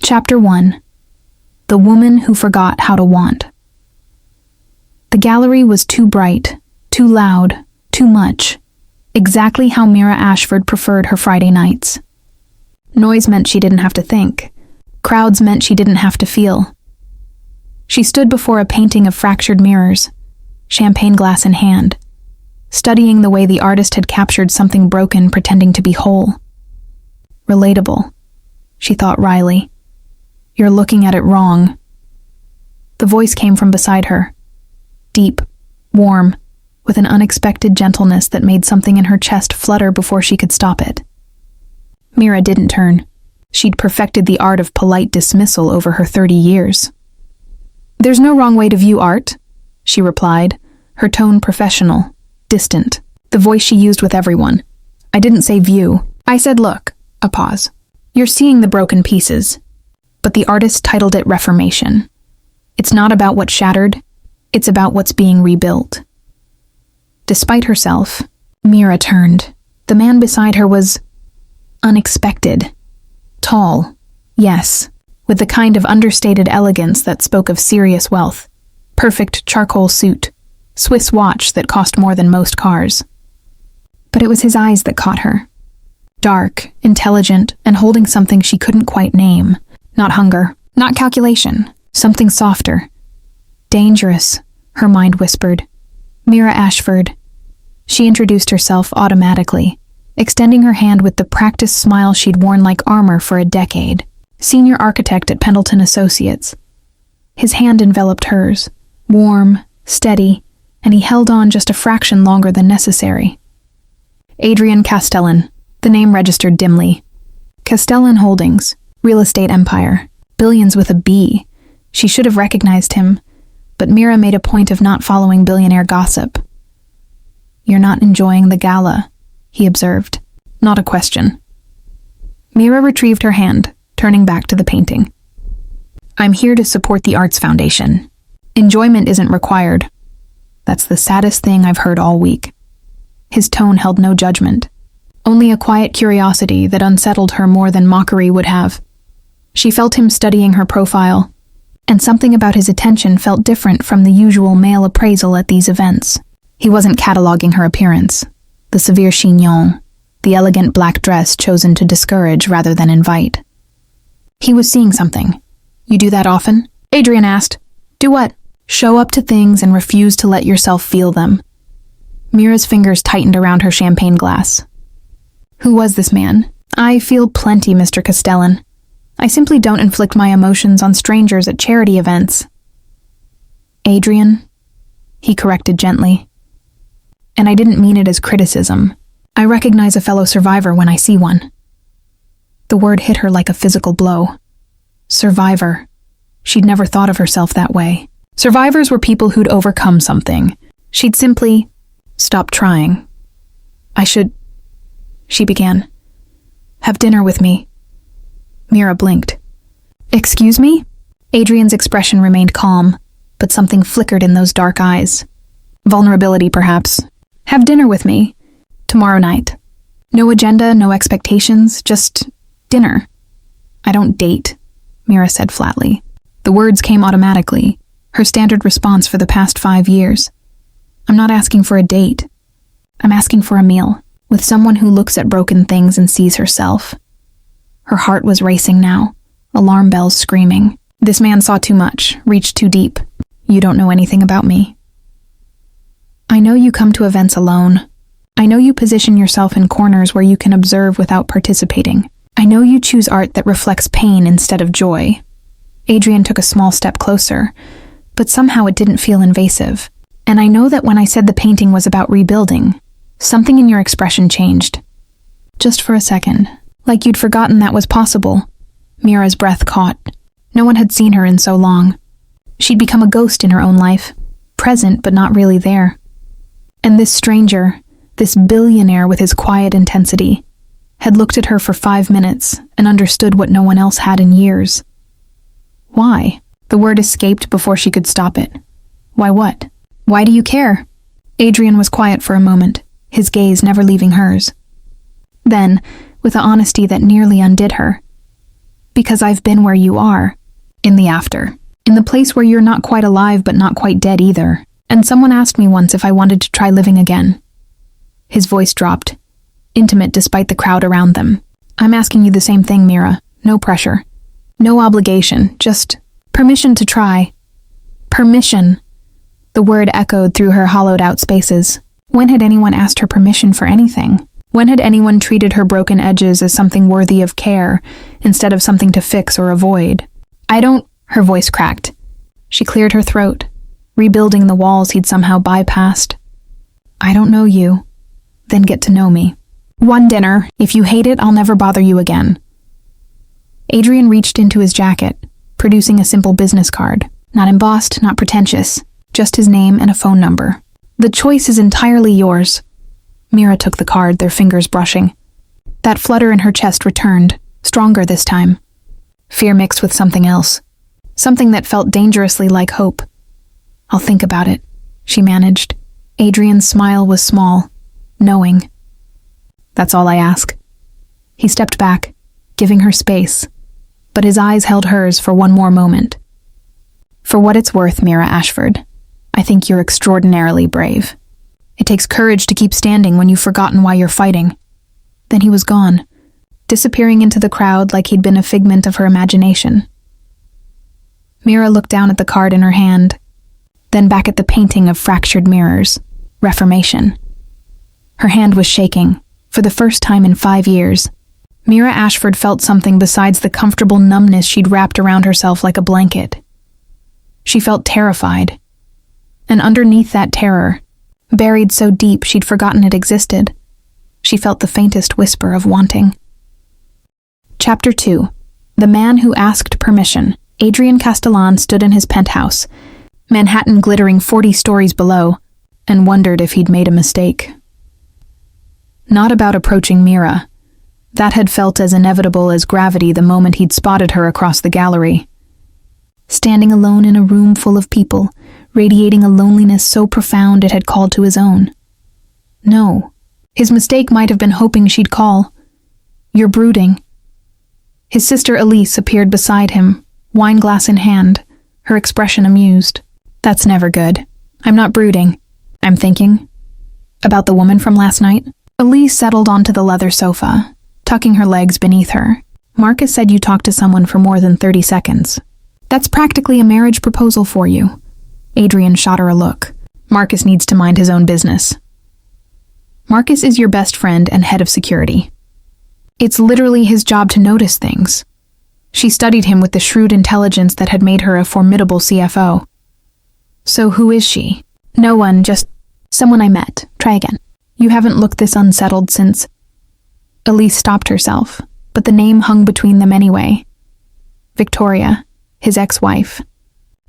Chapter 1. The Woman Who Forgot How to Want. The gallery was too bright, too loud, too much. Exactly how Mira Ashford preferred her Friday nights. Noise meant she didn't have to think. Crowds meant she didn't have to feel. She stood before a painting of fractured mirrors, champagne glass in hand, studying the way the artist had captured something broken pretending to be whole. Relatable, she thought wryly. You're looking at it wrong. The voice came from beside her, deep, warm, with an unexpected gentleness that made something in her chest flutter before she could stop it. Mira didn't turn. She'd perfected the art of polite dismissal over her 30 years. There's no wrong way to view art, she replied, her tone professional, distant, the voice she used with everyone. I didn't say view. I said look. A pause. You're seeing the broken pieces, but the artist titled it Reformation. It's not about what's shattered, it's about what's being rebuilt. Despite herself, Mira turned. The man beside her was unexpected. Tall, yes, with the kind of understated elegance that spoke of serious wealth. Perfect charcoal suit, Swiss watch that cost more than most cars. But it was his eyes that caught her. Dark, intelligent, and holding something she couldn't quite name. Not hunger, not calculation, something softer. Dangerous, her mind whispered. Mira Ashford. She introduced herself automatically, extending her hand with the practiced smile she'd worn like armor for a decade. Senior architect at Pendleton Associates. His hand enveloped hers, warm, steady, and he held on just a fraction longer than necessary. Adrian Castellan, the name registered dimly. Castellan Holdings, real estate empire, billions with a B. She should have recognized him, but Mira made a point of not following billionaire gossip. You're not enjoying the gala, he observed. Not a question. Mira retrieved her hand, turning back to the painting. I'm here to support the Arts Foundation. Enjoyment isn't required. That's the saddest thing I've heard all week. His tone held no judgment, only a quiet curiosity that unsettled her more than mockery would have. She felt him studying her profile, and something about his attention felt different from the usual male appraisal at these events. He wasn't cataloging her appearance, the severe chignon, the elegant black dress chosen to discourage rather than invite. He was seeing something. You do that often? Adrian asked. Do what? Show up to things and refuse to let yourself feel them. Mira's fingers tightened around her champagne glass. Who was this man? I feel plenty, Mr. Castellan. I simply don't inflict my emotions on strangers at charity events. Adrian, he corrected gently. And I didn't mean it as criticism. I recognize a fellow survivor when I see one. The word hit her like a physical blow. Survivor. She'd never thought of herself that way. Survivors were people who'd overcome something. She'd simply stopped trying. She began. Have dinner with me. Mira blinked. Excuse me? Adrian's expression remained calm, but something flickered in those dark eyes. Vulnerability, perhaps. Have dinner with me. Tomorrow night. No agenda, no expectations, just dinner. I don't date, Mira said flatly. The words came automatically, her standard response for the past 5 years. I'm not asking for a date. I'm asking for a meal, with someone who looks at broken things and sees herself. Her heart was racing now, alarm bells screaming. This man saw too much, reached too deep. You don't know anything about me. I know you come to events alone. I know you position yourself in corners where you can observe without participating. I know you choose art that reflects pain instead of joy. Adrian took a small step closer, but somehow it didn't feel invasive. And I know that when I said the painting was about rebuilding, something in your expression changed. Just for a second, like you'd forgotten that was possible. Mira's breath caught. No one had seen her in so long. She'd become a ghost in her own life, present but not really there. And this stranger, this billionaire with his quiet intensity, had looked at her for 5 minutes and understood what no one else had in years. Why? The word escaped before she could stop it. Why what? Why do you care? Adrian was quiet for a moment, his gaze never leaving hers. Then, with an honesty that nearly undid her, Because I've been where you are. In the after. In the place where you're not quite alive but not quite dead either. And someone asked me once if I wanted to try living again. His voice dropped, intimate despite the crowd around them. I'm asking you the same thing, Mira. No pressure. No obligation. Just permission to try. Permission. The word echoed through her hollowed-out spaces. When had anyone asked her permission for anything? When had anyone treated her broken edges as something worthy of care, instead of something to fix or avoid? Her voice cracked. She cleared her throat, rebuilding the walls he'd somehow bypassed. I don't know you. Then get to know me. One dinner. If you hate it, I'll never bother you again. Adrian reached into his jacket, producing a simple business card. Not embossed, not pretentious. Just his name and a phone number. The choice is entirely yours. Mira took the card, their fingers brushing. That flutter in her chest returned, stronger this time. Fear mixed with something else. Something that felt dangerously like hope. I'll think about it, she managed. Adrian's smile was small, knowing. That's all I ask. He stepped back, giving her space, but his eyes held hers for one more moment. For what it's worth, Mira Ashford, I think you're extraordinarily brave. It takes courage to keep standing when you've forgotten why you're fighting. Then he was gone, disappearing into the crowd like he'd been a figment of her imagination. Mira looked down at the card in her hand, then back at the painting of fractured mirrors. Reformation. Her hand was shaking, for the first time in 5 years. Mira Ashford felt something besides the comfortable numbness she'd wrapped around herself like a blanket. She felt terrified. And underneath that terror, buried so deep she'd forgotten it existed, she felt the faintest whisper of wanting. Chapter 2. The Man Who Asked Permission. Adrian Castellan stood in his penthouse, Manhattan glittering 40 stories below, and wondered if he'd made a mistake. Not about approaching Mira. That had felt as inevitable as gravity the moment he'd spotted her across the gallery. Standing alone in a room full of people, radiating a loneliness so profound it had called to his own. No, his mistake might have been hoping she'd call. You're brooding. His sister Elise appeared beside him, wineglass in hand, her expression amused. That's never good. I'm not brooding. I'm thinking. About the woman from last night? Elise settled onto the leather sofa, tucking her legs beneath her. Marcus said you talked to someone for more than 30 seconds. That's practically a marriage proposal for you. Adrian shot her a look. Marcus needs to mind his own business. Marcus is your best friend and head of security. It's literally his job to notice things. She studied him with the shrewd intelligence that had made her a formidable CFO. So who is she? No one, just someone I met. Try again. You haven't looked this unsettled since... Elise stopped herself, but the name hung between them anyway. Victoria, his ex-wife.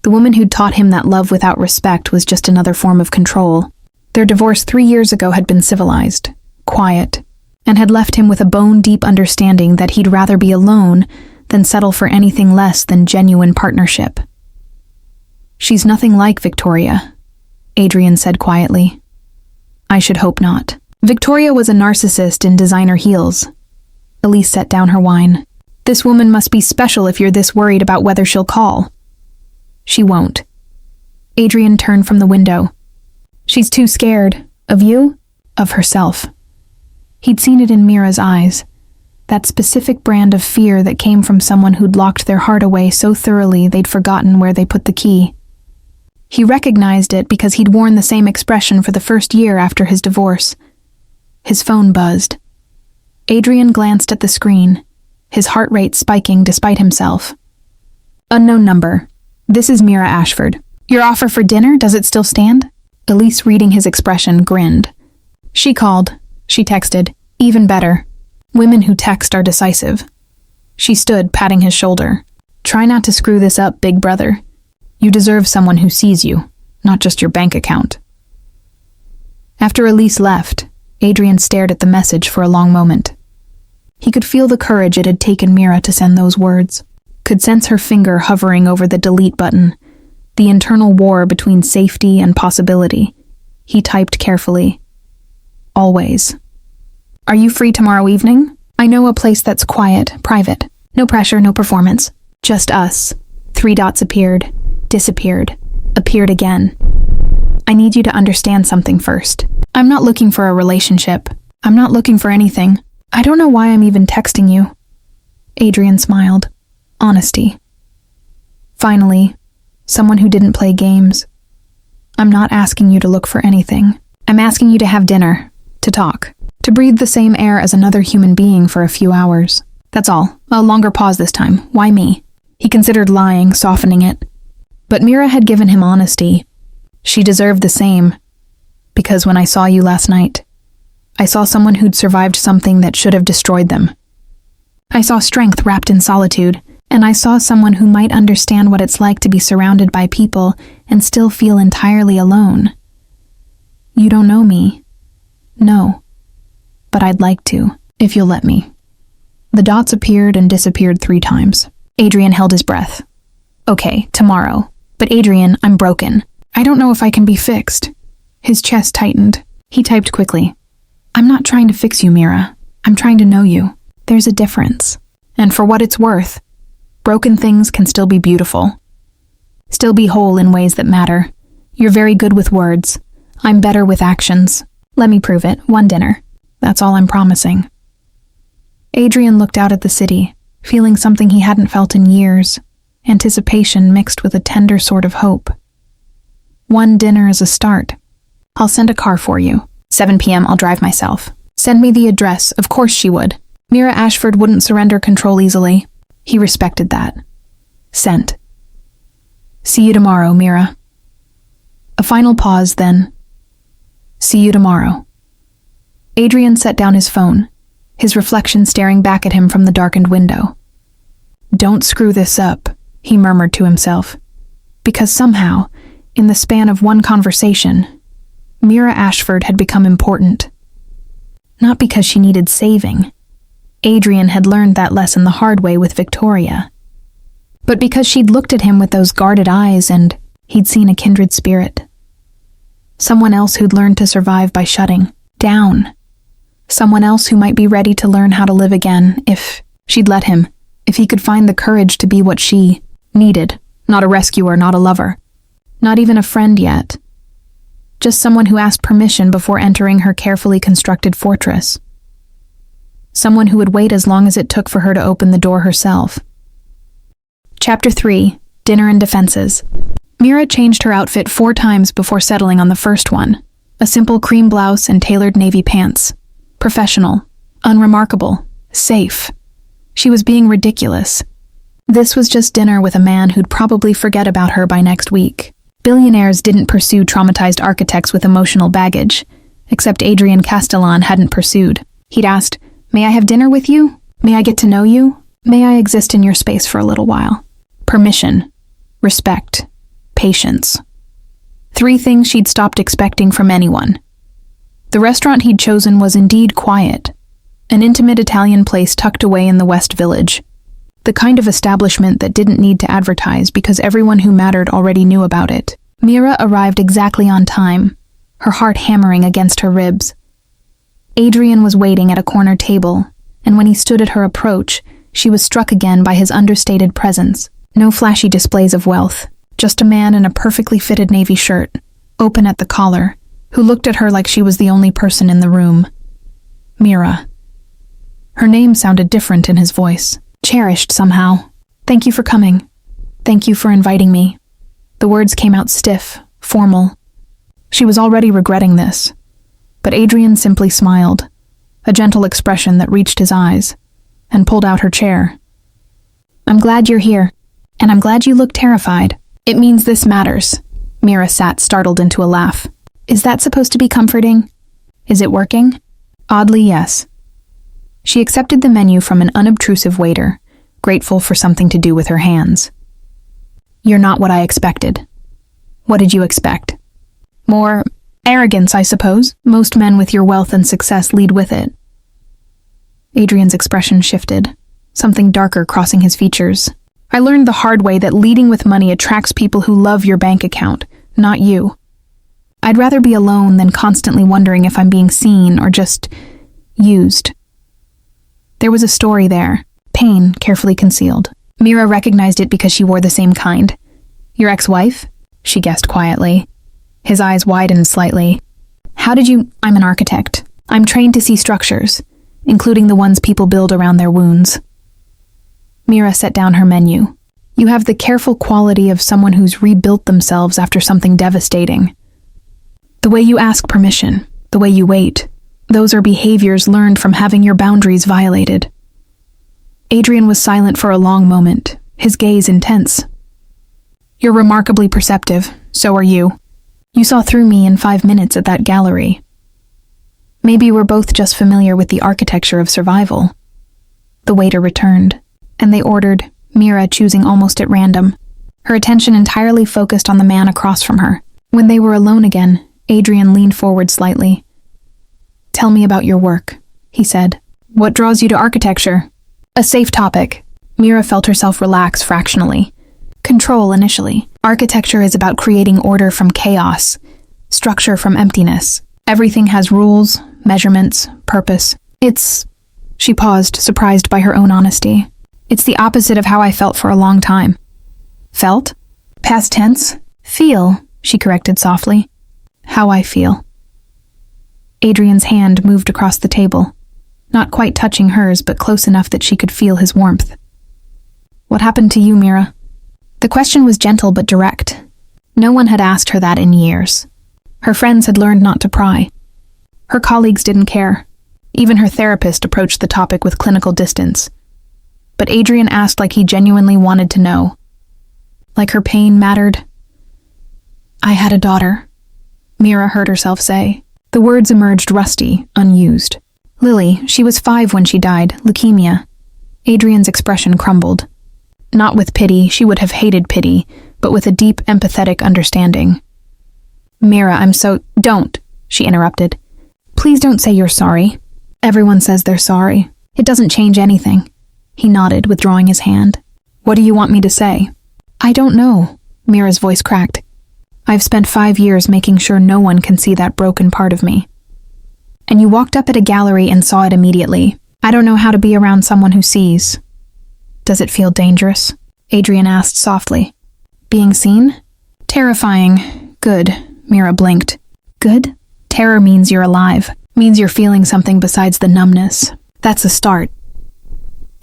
The woman who'd taught him that love without respect was just another form of control. Their divorce 3 years ago had been civilized, quiet, and had left him with a bone-deep understanding that he'd rather be alone than settle for anything less than genuine partnership. She's nothing like Victoria, Adrian said quietly. I should hope not. Victoria was a narcissist in designer heels. Elise set down her wine. This woman must be special if you're this worried about whether she'll call. She won't. Adrian turned from the window. She's too scared. Of you? Of herself. He'd seen it in Mira's eyes. That specific brand of fear that came from someone who'd locked their heart away so thoroughly they'd forgotten where they put the key. He recognized it because he'd worn the same expression for the first year after his divorce. His phone buzzed. Adrian glanced at the screen, his heart rate spiking despite himself. Unknown number. This is Mira Ashford. Your offer for dinner, does it still stand? Elise, reading his expression, grinned. She called. She texted. Even better. Women who text are decisive. She stood, patting his shoulder. Try not to screw this up, big brother. You deserve someone who sees you, not just your bank account. After Elise left, Adrian stared at the message for a long moment. He could feel the courage it had taken Mira to send those words, could sense her finger hovering over the delete button, the internal war between safety and possibility. He typed carefully. Always. Are you free tomorrow evening? I know a place that's quiet, private. No pressure, no performance. Just us. 3 dots appeared, disappeared, appeared again. I need you to understand something first. I'm not looking for a relationship. I'm not looking for anything. I don't know why I'm even texting you. Adrian smiled. Honesty. Finally, someone who didn't play games. I'm not asking you to look for anything. I'm asking you to have dinner, to talk, to breathe the same air as another human being for a few hours. That's all. A longer pause this time. Why me? He considered lying, softening it. But Mira had given him honesty. She deserved the same. Because when I saw you last night, I saw someone who'd survived something that should have destroyed them. I saw strength wrapped in solitude, and I saw someone who might understand what it's like to be surrounded by people and still feel entirely alone. You don't know me. No. But I'd like to, if you'll let me. The dots appeared and disappeared 3 times. Adrian held his breath. Okay, tomorrow. But Adrian, I'm broken. I don't know if I can be fixed. His chest tightened. He typed quickly. I'm not trying to fix you, Mira. I'm trying to know you. There's a difference. And for what it's worth, broken things can still be beautiful. Still be whole in ways that matter. You're very good with words. I'm better with actions. Let me prove it. One dinner. That's all I'm promising. Adrian looked out at the city, feeling something he hadn't felt in years, anticipation mixed with a tender sort of hope. One dinner is a start. I'll send a car for you. 7 p.m. I'll drive myself. Send me the address. Of course she would. Mira Ashford wouldn't surrender control easily. He respected that. Sent. See you tomorrow, Mira. A final pause, then. See you tomorrow. Adrian set down his phone, his reflection staring back at him from the darkened window. Don't screw this up, he murmured to himself. Because somehow, in the span of one conversation, Mira Ashford had become important. Not because she needed saving. Adrian had learned that lesson the hard way with Victoria. But because she'd looked at him with those guarded eyes and he'd seen a kindred spirit. Someone else who'd learned to survive by shutting down. Someone else who might be ready to learn how to live again if she'd let him, if he could find the courage to be what she needed, not a rescuer, not a lover, not even a friend yet. Just someone who asked permission before entering her carefully constructed fortress. Someone who would wait as long as it took for her to open the door herself. Chapter 3. Dinner and Defenses. Mira changed her outfit 4 times before settling on the first one. A simple cream blouse and tailored navy pants. Professional. Unremarkable. Safe. She was being ridiculous. This was just dinner with a man who'd probably forget about her by next week. Billionaires didn't pursue traumatized architects with emotional baggage, except Adrian Castellan hadn't pursued. He'd asked, "May I have dinner with you? May I get to know you? May I exist in your space for a little while?" Permission. Respect. Patience. 3 things she'd stopped expecting from anyone. The restaurant he'd chosen was indeed quiet, an intimate Italian place tucked away in the West Village, the kind of establishment that didn't need to advertise because everyone who mattered already knew about it. Mira arrived exactly on time, her heart hammering against her ribs. Adrian was waiting at a corner table, and when he stood at her approach, she was struck again by his understated presence. No flashy displays of wealth, just a man in a perfectly fitted navy shirt, open at the collar, who looked at her like she was the only person in the room. Mira. Her name sounded different in his voice, cherished somehow. Thank you for coming. Thank you for inviting me. The words came out stiff, formal. She was already regretting this. But Adrian simply smiled, a gentle expression that reached his eyes, and pulled out her chair. I'm glad you're here, and I'm glad you look terrified. It means this matters. Mira sat startled into a laugh. Is that supposed to be comforting? Is it working? Oddly, yes. She accepted the menu from an unobtrusive waiter, grateful for something to do with her hands. You're not what I expected. What did you expect? More arrogance, I suppose. Most men with your wealth and success lead with it. Adrian's expression shifted, something darker crossing his features. I learned the hard way that leading with money attracts people who love your bank account, not you. I'd rather be alone than constantly wondering if I'm being seen or just used. There was a story there, pain carefully concealed. Mira recognized it because she wore the same kind. Your ex-wife? She guessed quietly. His eyes widened slightly. How did you— I'm an architect. I'm trained to see structures, including the ones people build around their wounds. Mira set down her menu. You have the careful quality of someone who's rebuilt themselves after something devastating. The way you ask permission, the way you wait, those are behaviors learned from having your boundaries violated. Adrian was silent for a long moment, his gaze intense. You're remarkably perceptive, so are you. You saw through me in 5 minutes at that gallery. Maybe we're both just familiar with the architecture of survival. The waiter returned, and they ordered, Mira choosing almost at random, her attention entirely focused on the man across from her. When they were alone again, Adrian leaned forward slightly. Tell me about your work, he said. What draws you to architecture? A safe topic. Mira felt herself relax fractionally. Control initially. Architecture is about creating order from chaos, structure from emptiness. Everything has rules, measurements, purpose. She paused, surprised by her own honesty. It's the opposite of how I felt for a long time. Felt? Past tense? Feel, she corrected softly. How I feel. Adrian's hand moved across the table, not quite touching hers, but close enough that she could feel his warmth. What happened to you, Mira? The question was gentle but direct. No one had asked her that in years. Her friends had learned not to pry. Her colleagues didn't care. Even her therapist approached the topic with clinical distance. But Adrian asked like he genuinely wanted to know. Like her pain mattered. I had a daughter, Mira heard herself say. The words emerged rusty, unused. Lily, she was 5 when she died, leukemia. Adrian's expression crumbled. Not with pity, she would have hated pity, but with a deep, empathetic understanding. Mira, Don't, she interrupted. Please don't say you're sorry. Everyone says they're sorry. It doesn't change anything. He nodded, withdrawing his hand. What do you want me to say? I don't know, Mira's voice cracked. I've spent 5 years making sure no one can see that broken part of me. And you walked up at a gallery and saw it immediately. I don't know how to be around someone who sees. Does it feel dangerous? Adrian asked softly. Being seen? Terrifying. Good, Mira blinked. Good? Terror means you're alive. Means you're feeling something besides the numbness. That's a start.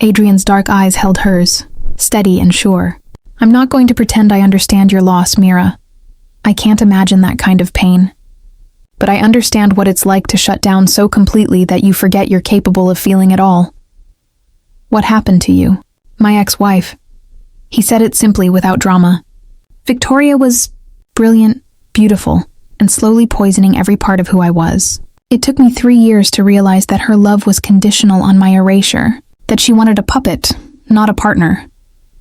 Adrian's dark eyes held hers, steady and sure. I'm not going to pretend I understand your loss, Mira. I can't imagine that kind of pain. But I understand what it's like to shut down so completely that you forget you're capable of feeling it all. What happened to you? My ex-wife. He said it simply without drama. Victoria was brilliant, beautiful, and slowly poisoning every part of who I was. It took me 3 years to realize that her love was conditional on my erasure, that she wanted a puppet, not a partner.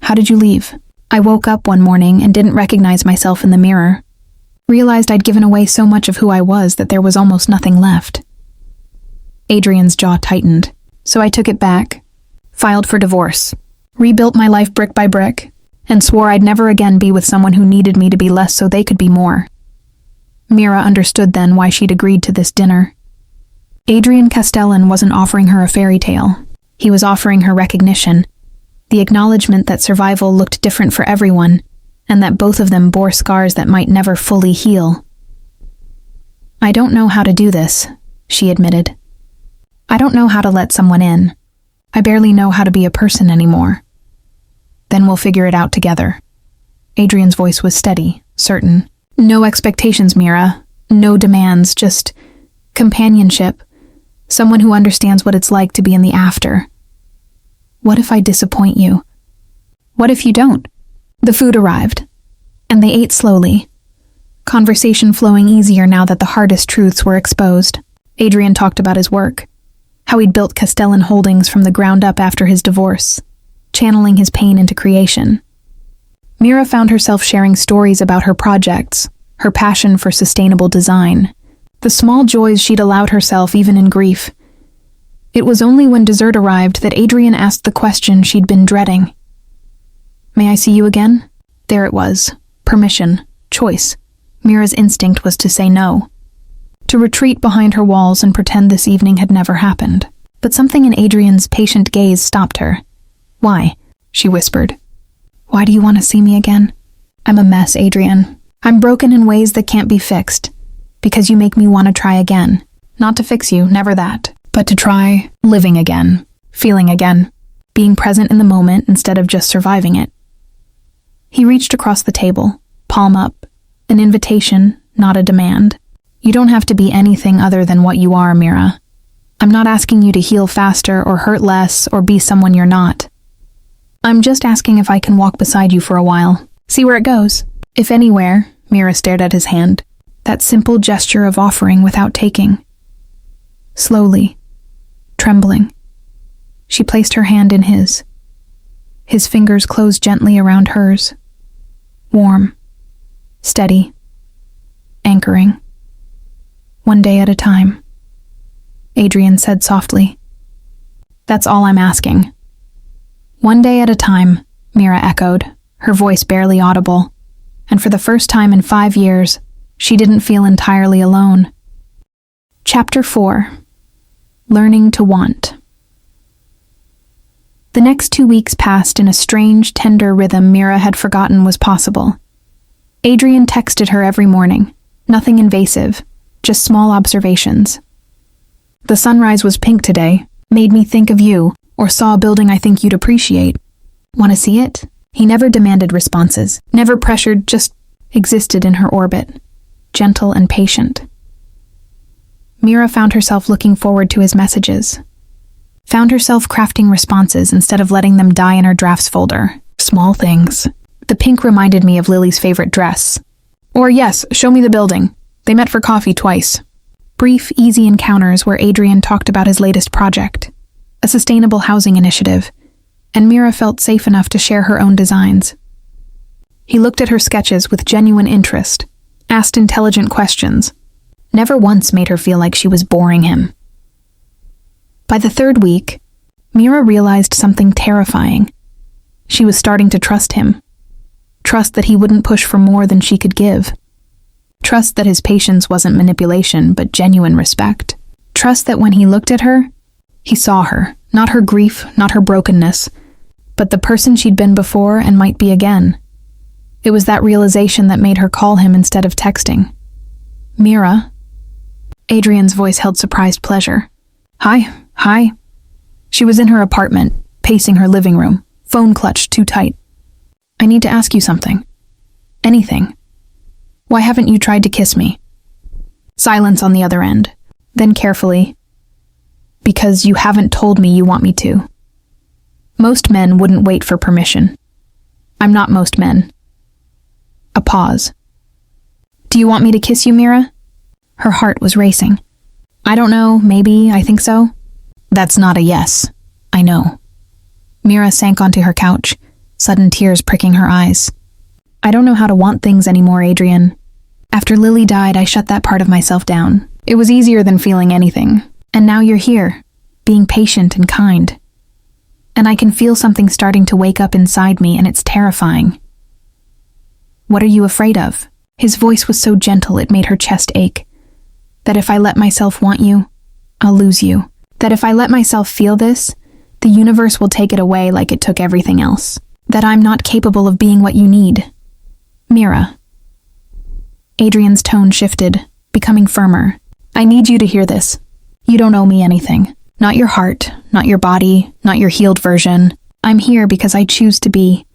How did you leave? I woke up one morning and didn't recognize myself in the mirror. Realized I'd given away so much of who I was that there was almost nothing left. Adrian's jaw tightened, so I took it back, filed for divorce, rebuilt my life brick by brick, and swore I'd never again be with someone who needed me to be less so they could be more. Mira understood then why she'd agreed to this dinner. Adrian Castellan wasn't offering her a fairy tale. He was offering her recognition, the acknowledgement that survival looked different for everyone, and that both of them bore scars that might never fully heal. I don't know how to do this, she admitted. I don't know how to let someone in. I barely know how to be a person anymore. Then we'll figure it out together. Adrian's voice was steady, certain. No expectations, Mira. No demands, just companionship. Someone who understands what it's like to be in the after. What if I disappoint you? What if you don't? The food arrived, and they ate slowly, conversation flowing easier now that the hardest truths were exposed. Adrian talked about his work, how he'd built Castellan Holdings from the ground up after his divorce, channeling his pain into creation. Mira found herself sharing stories about her projects, her passion for sustainable design, the small joys she'd allowed herself even in grief. It was only when dessert arrived that Adrian asked the question she'd been dreading. May I see you again? There it was. Permission. Choice. Mira's instinct was to say no. To retreat behind her walls and pretend this evening had never happened. But something in Adrian's patient gaze stopped her. Why? She whispered. Why do you want to see me again? I'm a mess, Adrian. I'm broken in ways that can't be fixed, because you make me want to try again. Not to fix you, never that, but to try living again, feeling again, being present in the moment instead of just surviving it. He reached across the table, palm up, an invitation, not a demand. You don't have to be anything other than what you are, Mira. I'm not asking you to heal faster or hurt less or be someone you're not. I'm just asking if I can walk beside you for a while, see where it goes. If anywhere, Mira stared at his hand, that simple gesture of offering without taking. Slowly, trembling, she placed her hand in his. His fingers closed gently around hers. Warm, steady, anchoring. One day at a time. Adrian said softly. That's all I'm asking. One day at a time, Mira echoed, her voice barely audible, and for the first time in 5 years, she didn't feel entirely alone. Chapter 4. Learning to Want. The next 2 weeks passed in a strange, tender rhythm Mira had forgotten was possible. Adrian texted her every morning, nothing invasive, just small observations. The sunrise was pink today, made me think of you, or saw a building I think you'd appreciate. Want to see it? He never demanded responses, never pressured, just existed in her orbit, gentle and patient. Mira found herself looking forward to his messages. Found herself crafting responses instead of letting them die in her drafts folder. Small things. The pink reminded me of Lily's favorite dress. Or yes, show me the building. They met for coffee twice. Brief, easy encounters where Adrian talked about his latest project, a sustainable housing initiative, and Mira felt safe enough to share her own designs. He looked at her sketches with genuine interest, asked intelligent questions, never once made her feel like she was boring him. By the 3rd week, Mira realized something terrifying. She was starting to trust him. Trust that he wouldn't push for more than she could give. Trust that his patience wasn't manipulation, but genuine respect. Trust that when he looked at her, he saw her, not her grief, not her brokenness, but the person she'd been before and might be again. It was that realization that made her call him instead of texting. Mira. Adrian's voice held surprised pleasure. Hi. She was in her apartment, pacing her living room, phone clutched too tight. I need to ask you something. Anything. Why haven't you tried to kiss me? Silence on the other end. Then carefully. Because you haven't told me you want me to. Most men wouldn't wait for permission. I'm not most men. A pause. Do you want me to kiss you, Mira? Her heart was racing. I don't know, maybe, I think so. That's not a yes. I know. Mira sank onto her couch, sudden tears pricking her eyes. I don't know how to want things anymore, Adrian. After Lily died, I shut that part of myself down. It was easier than feeling anything. And now you're here, being patient and kind. And I can feel something starting to wake up inside me, and it's terrifying. What are you afraid of? His voice was so gentle it made her chest ache. That if I let myself want you, I'll lose you. That if I let myself feel this, the universe will take it away like it took everything else. That I'm not capable of being what you need. Mira. Adrian's tone shifted, becoming firmer. I need you to hear this. You don't owe me anything. Not your heart, not your body, not your healed version. I'm here because I choose to be,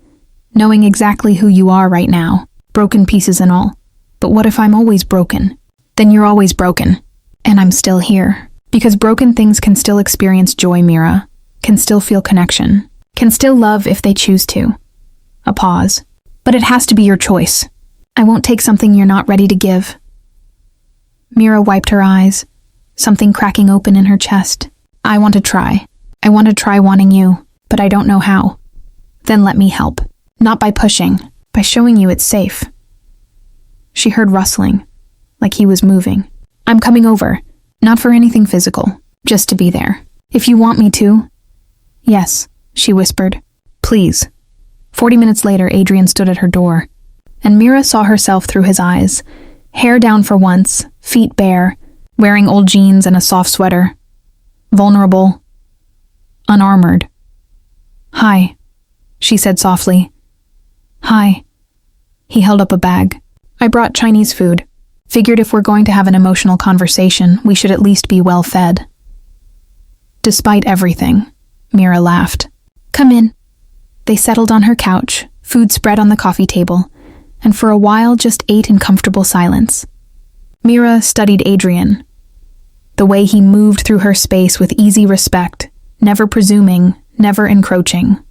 knowing exactly who you are right now, broken pieces and all. But what if I'm always broken? Then you're always broken, and I'm still here. Because broken things can still experience joy, Mira, can still feel connection, can still love if they choose to. A pause. But it has to be your choice. I won't take something you're not ready to give. Mira wiped her eyes, something cracking open in her chest. I want to try. I want to try wanting you, but I don't know how. Then let me help. Not by pushing, by showing you it's safe. She heard rustling, like he was moving. I'm coming over, not for anything physical, just to be there. If you want me to. Yes, she whispered. Please. 40 minutes later, Adrian stood at her door, and Mira saw herself through his eyes, hair down for once, feet bare, wearing old jeans and a soft sweater. Vulnerable. Unarmored. Hi, she said softly. Hi. He held up a bag. I brought Chinese food. Figured if we're going to have an emotional conversation, we should at least be well fed. Despite everything, Mira laughed. Come in. They settled on her couch, food spread on the coffee table, and for a while just ate in comfortable silence. Mira studied Adrian. The way he moved through her space with easy respect, never presuming, never encroaching.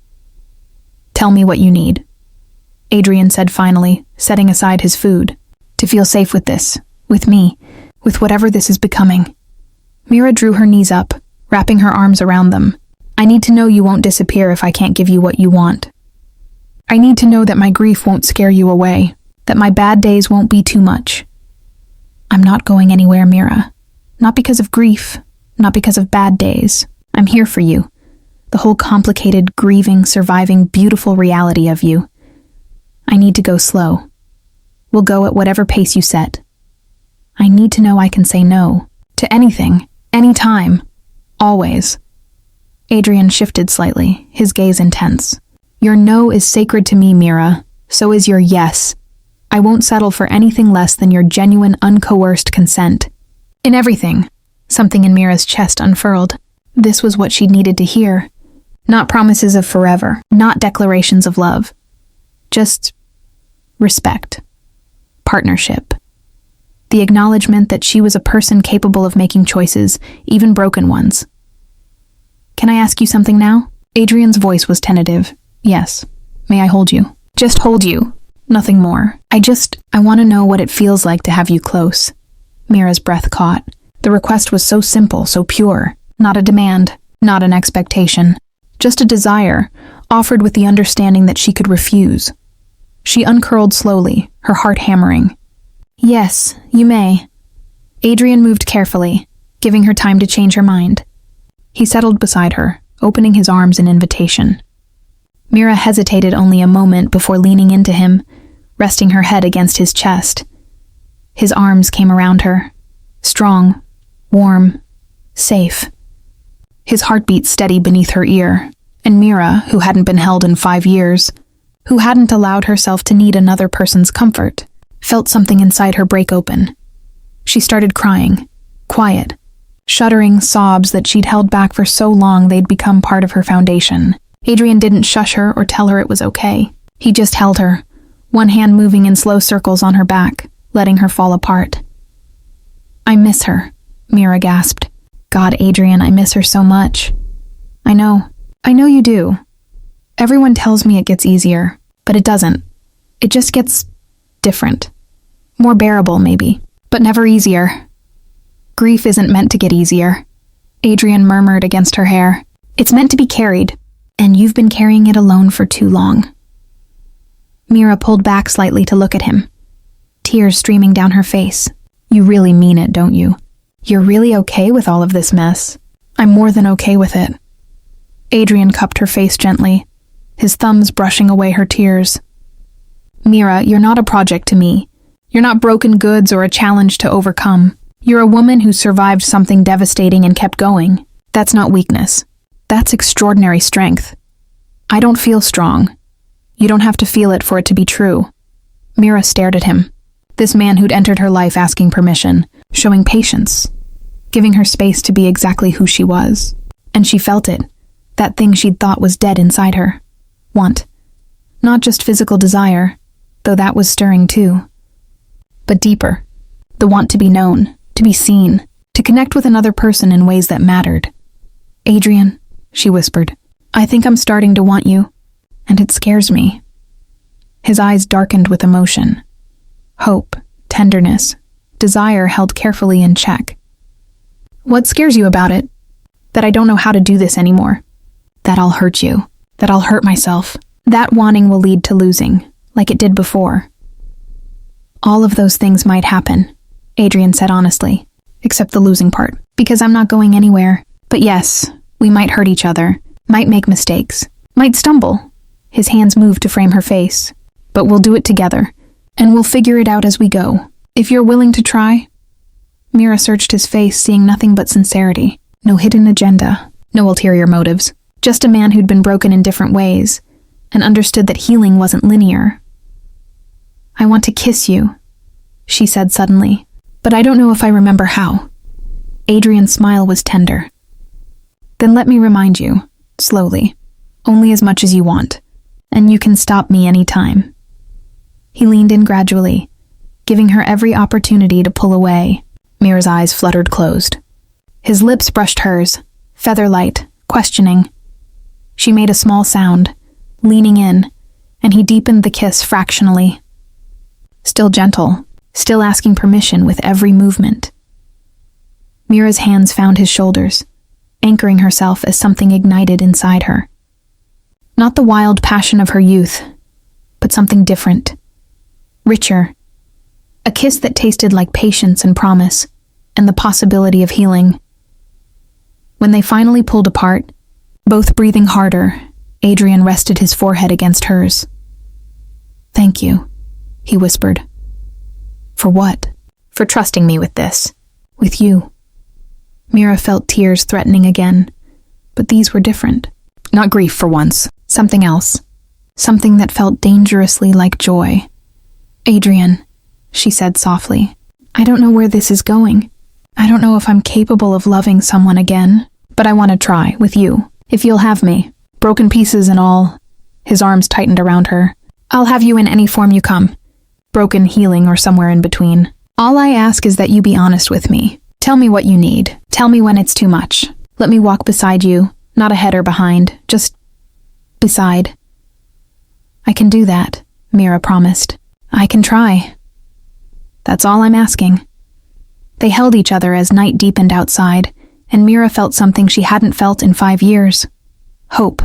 Tell me what you need, Adrian said finally, setting aside his food. To feel safe with this, with me, with whatever this is becoming. Mira drew her knees up, wrapping her arms around them. I need to know you won't disappear if I can't give you what you want. I need to know that my grief won't scare you away, that my bad days won't be too much. I'm not going anywhere, Mira. Not because of grief, not because of bad days. I'm here for you. The whole complicated, grieving, surviving, beautiful reality of you. I need to go slow. We'll go at whatever pace you set. I need to know I can say no to anything, anytime, always. Adrian shifted slightly, his gaze intense. Your no is sacred to me, Mira. So is your yes. I won't settle for anything less than your genuine, uncoerced consent. In everything. Something in Mira's chest unfurled. This was what she needed to hear. Not promises of forever, not declarations of love. Just respect. Partnership. The acknowledgement that she was a person capable of making choices, even broken ones. Can I ask you something now? Adrian's voice was tentative. Yes. May I hold you? Just hold you. Nothing more. I want to know what it feels like to have you close. Mira's breath caught. The request was so simple, so pure. Not a demand, not an expectation. Just a desire, offered with the understanding that she could refuse. She uncurled slowly, her heart hammering. Yes, you may. Adrian moved carefully, giving her time to change her mind. He settled beside her, opening his arms in invitation. Mira hesitated only a moment before leaning into him, resting her head against his chest. His arms came around her, strong, warm, safe. His heartbeat steady beneath her ear, and Mira, who hadn't been held in 5 years, who hadn't allowed herself to need another person's comfort, felt something inside her break open. She started crying, quiet, shuddering sobs that she'd held back for so long they'd become part of her foundation. Adrian didn't shush her or tell her it was okay. He just held her, one hand moving in slow circles on her back, letting her fall apart. I miss her, Mira gasped. God, Adrian, I miss her so much. I know you do. Everyone tells me it gets easier, but it doesn't. It just gets different. More bearable, maybe, but never easier. Grief isn't meant to get easier, Adrian murmured against her hair. It's meant to be carried, and you've been carrying it alone for too long. Mira pulled back slightly to look at him, tears streaming down her face. You really mean it, don't you? You're really okay with all of this mess? I'm more than okay with it. Adrian cupped her face gently, his thumbs brushing away her tears. Mira, you're not a project to me. You're not broken goods or a challenge to overcome. You're a woman who survived something devastating and kept going. That's not weakness. That's extraordinary strength. I don't feel strong. You don't have to feel it for it to be true. Mira stared at him. This man who'd entered her life asking permission, showing patience, giving her space to be exactly who she was. And she felt it, that thing she'd thought was dead inside her. Want. Not just physical desire, though that was stirring too. But deeper. The want to be known, to be seen, to connect with another person in ways that mattered. Adrian, she whispered, I think I'm starting to want you, and it scares me. His eyes darkened with emotion. Hope, tenderness, desire held carefully in check. What scares you about it? That I don't know how to do this anymore. That I'll hurt you. That I'll hurt myself. That wanting will lead to losing, like it did before. All of those things might happen, Adrian said honestly, except the losing part, because I'm not going anywhere. But yes, we might hurt each other, might make mistakes, might stumble. His hands moved to frame her face. But we'll do it together, and we'll figure it out as we go. If you're willing to try. Mira searched his face, seeing nothing but sincerity. No hidden agenda, no ulterior motives. Just a man who'd been broken in different ways, and understood that healing wasn't linear. "I want to kiss you," she said suddenly, "but I don't know if I remember how." Adrian's smile was tender. "Then let me remind you, slowly, only as much as you want, and you can stop me any time." He leaned in gradually, giving her every opportunity to pull away. Mira's eyes fluttered closed. His lips brushed hers, feather-light, questioning. She made a small sound, leaning in, and he deepened the kiss fractionally. Still gentle, still asking permission with every movement. Mira's hands found his shoulders, anchoring herself as something ignited inside her. Not the wild passion of her youth, but something different, richer. A kiss that tasted like patience and promise, and the possibility of healing. When they finally pulled apart, both breathing harder, Adrian rested his forehead against hers. "Thank you," he whispered. "For what?" "For trusting me with this. With you." Mira felt tears threatening again, but these were different. Not grief for once, something else. Something that felt dangerously like joy. "Adrian," she said softly, "I don't know where this is going. I don't know if I'm capable of loving someone again, but I want to try, with you, if you'll have me, broken pieces and all." His arms tightened around her. "I'll have you in any form you come, broken, healing, or somewhere in between. All I ask is that you be honest with me. Tell me what you need. Tell me when it's too much. Let me walk beside you, not ahead or behind, just beside." "I can do that," Mira promised. "I can try. That's all I'm asking." They held each other as night deepened outside, and Mira felt something she hadn't felt in 5 years. Hope.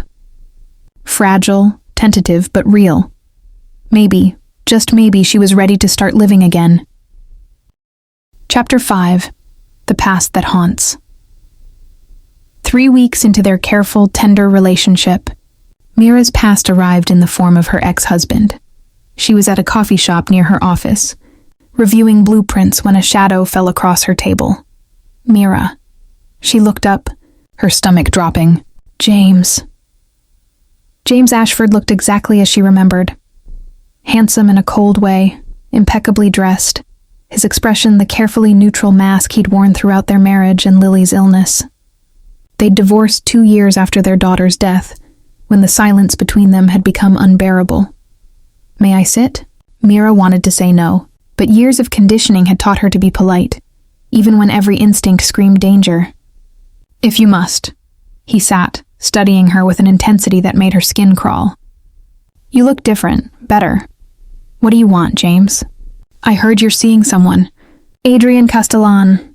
Fragile, tentative, but real. Maybe, just maybe, she was ready to start living again. Chapter 5. The Past That Haunts. 3 weeks into their careful, tender relationship, Mira's past arrived in the form of her ex-husband. She was at a coffee shop near her office, reviewing blueprints when a shadow fell across her table. "Mira." She looked up, her stomach dropping. James. James Ashford looked exactly as she remembered. Handsome in a cold way, impeccably dressed, his expression the carefully neutral mask he'd worn throughout their marriage and Lily's illness. They'd divorced 2 years after their daughter's death, when the silence between them had become unbearable. "May I sit?" Mira wanted to say no, but years of conditioning had taught her to be polite, even when every instinct screamed danger. "If you must." He sat, studying her with an intensity that made her skin crawl. "You look different, better. What do you want, James?" "I heard you're seeing someone. Adrian Castellan."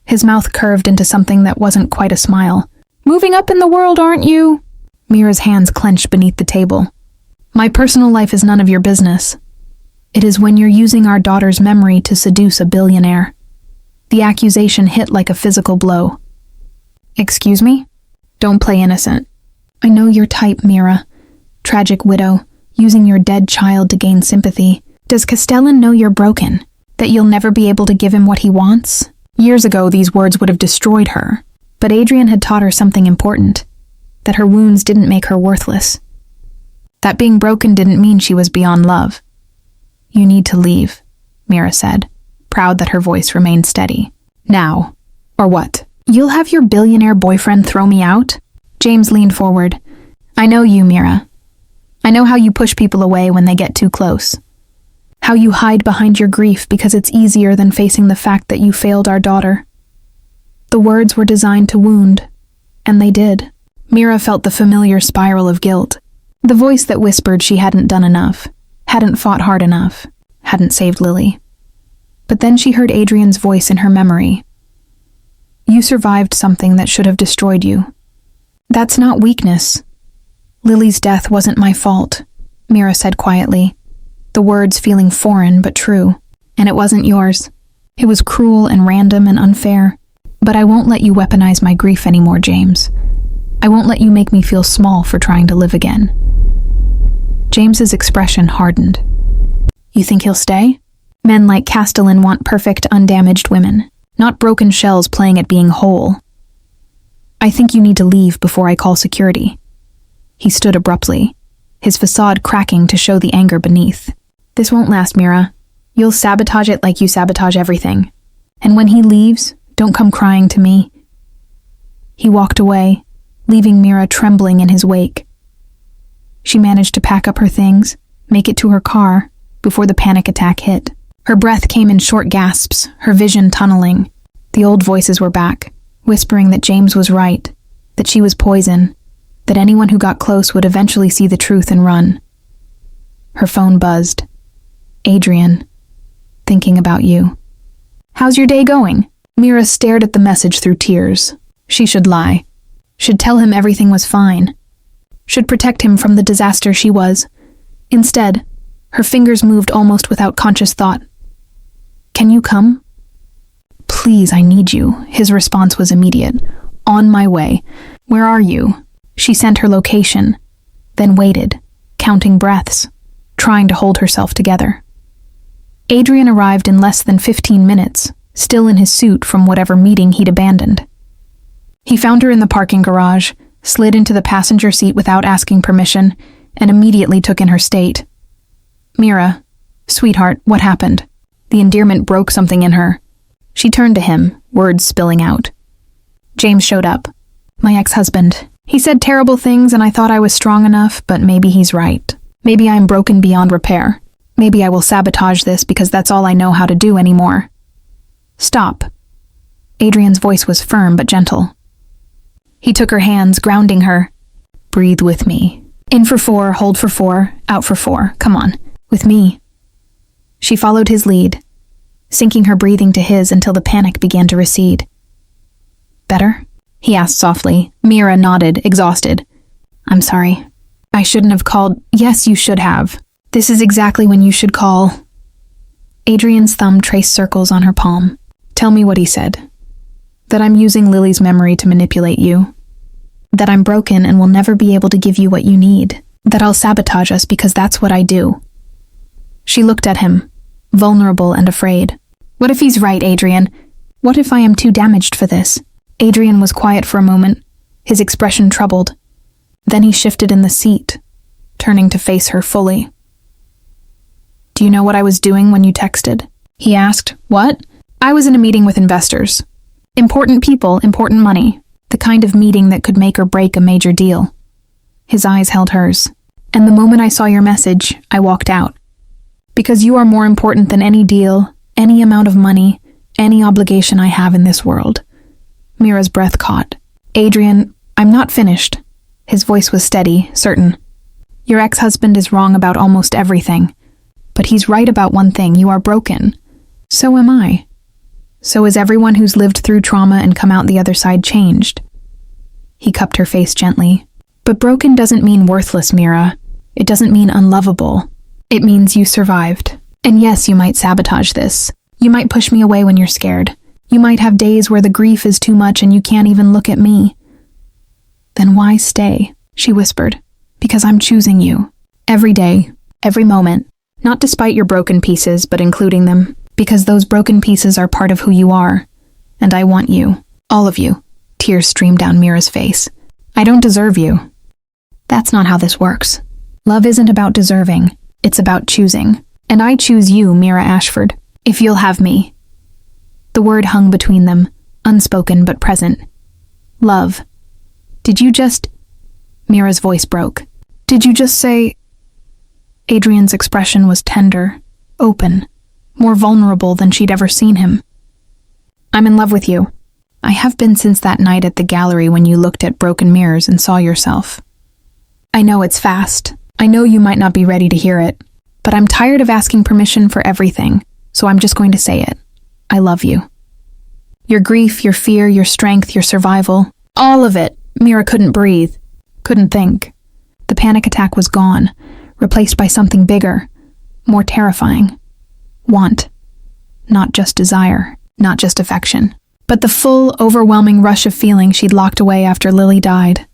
His mouth curved into something that wasn't quite a smile. "Moving up in the world, aren't you?" Mira's hands clenched beneath the table. "My personal life is none of your business. It is when you're using our daughter's memory to seduce a billionaire." The accusation hit like a physical blow. "Excuse me? Don't play innocent. I know your type, Mira. Tragic widow, using your dead child to gain sympathy. Does Castellan know you're broken? That you'll never be able to give him what he wants?" Years ago, these words would have destroyed her, but Adrian had taught her something important, that her wounds didn't make her worthless. That being broken didn't mean she was beyond love. "You need to leave," Mira said, proud that her voice remained steady. "Now. Or what? You'll have your billionaire boyfriend throw me out?" James leaned forward. "I know you, Mira. I know how you push people away when they get too close. How you hide behind your grief because it's easier than facing the fact that you failed our daughter." The words were designed to wound, and they did. Mira felt the familiar spiral of guilt, the voice that whispered she hadn't done enough, hadn't fought hard enough, hadn't saved Lily. But then she heard Adrian's voice in her memory. "You survived something that should have destroyed you. That's not weakness. Lily's death wasn't my fault," Mira said quietly, the words feeling foreign but true. "And it wasn't yours. It was cruel and random and unfair. But I won't let you weaponize my grief anymore, James. I won't let you make me feel small for trying to live again." James's expression hardened. "You think he'll stay? Men like Castellan want perfect, undamaged women, not broken shells playing at being whole. I think you need to leave before I call security." He stood abruptly, his facade cracking to show the anger beneath. "This won't last, Mira. You'll sabotage it like you sabotage everything. And when he leaves, don't come crying to me." He walked away, leaving Mira trembling in his wake. She managed to pack up her things, make it to her car, before the panic attack hit. Her breath came in short gasps, her vision tunneling. The old voices were back, whispering that James was right, that she was poison, that anyone who got close would eventually see the truth and run. Her phone buzzed. "Adrian, thinking about you." "How's your day going?" Mira stared at the message through tears. She should lie. Should tell him everything was fine. Should protect him from the disaster she was. Instead, her fingers moved almost without conscious thought. "Can you come?" "Please, I need you." His response was immediate. "On my way." "Where are you?" She sent her location, then waited, counting breaths, trying to hold herself together. Adrian arrived in less than 15 minutes, still in his suit from whatever meeting he'd abandoned. He found her in the parking garage, slid into the passenger seat without asking permission, and immediately took in her state. "Mira, sweetheart, what happened?" The endearment broke something in her. She turned to him, words spilling out. "James showed up. My ex-husband. He said terrible things and I thought I was strong enough, but maybe he's right. Maybe I'm broken beyond repair. Maybe I will sabotage this because that's all I know how to do anymore." "Stop." Adrian's voice was firm but gentle. He took her hands, grounding her. "Breathe with me. In for 4, hold for 4, out for 4. Come on, with me." She followed his lead, syncing her breathing to his until the panic began to recede. "Better?" he asked softly. Mira nodded, exhausted. "I'm sorry. I shouldn't have called." "Yes, you should have. This is exactly when you should call." Adrian's thumb traced circles on her palm. "Tell me what he said." "That I'm using Lily's memory to manipulate you. That I'm broken and will never be able to give you what you need. That I'll sabotage us because that's what I do." She looked at him, vulnerable and afraid. "What if he's right, Adrian? What if I am too damaged for this?" Adrian was quiet for a moment, his expression troubled. Then he shifted in the seat, turning to face her fully. "Do you know what I was doing when you texted?" he asked. "What?" "I was in a meeting with investors. Important people, important money. The kind of meeting that could make or break a major deal." His eyes held hers. "And the moment I saw your message, I walked out. Because you are more important than any deal, any amount of money, any obligation I have in this world." Mira's breath caught. "Adrian, I'm not finished." His voice was steady, certain. "Your ex-husband is wrong about almost everything. But he's right about one thing, you are broken. So am I. So is everyone who's lived through trauma and come out the other side changed." He cupped her face gently. "But broken doesn't mean worthless, Mira. It doesn't mean unlovable. It means you survived. And yes, you might sabotage this. You might push me away when you're scared. You might have days where the grief is too much and you can't even look at me." "Then why stay?" she whispered. "Because I'm choosing you. Every day, every moment. Not despite your broken pieces, but including them. Because those broken pieces are part of who you are. And I want you. All of you." Tears streamed down Mira's face. "I don't deserve you." "That's not how this works. Love isn't about deserving. It's about choosing. And I choose you, Mira Ashford, if you'll have me." The word hung between them, unspoken but present. "Love. Did you just..." Mira's voice broke. "Did you just say..." Adrian's expression was tender, open, more vulnerable than she'd ever seen him. "I'm in love with you. I have been since that night at the gallery when you looked at broken mirrors and saw yourself. I know it's fast. I know you might not be ready to hear it, but I'm tired of asking permission for everything, so I'm just going to say it. I love you. Your grief, your fear, your strength, your survival, all of it." Mira couldn't breathe, couldn't think. The panic attack was gone, replaced by something bigger, more terrifying. Want. Not just desire, not just affection, but the full, overwhelming rush of feeling she'd locked away after Lily died.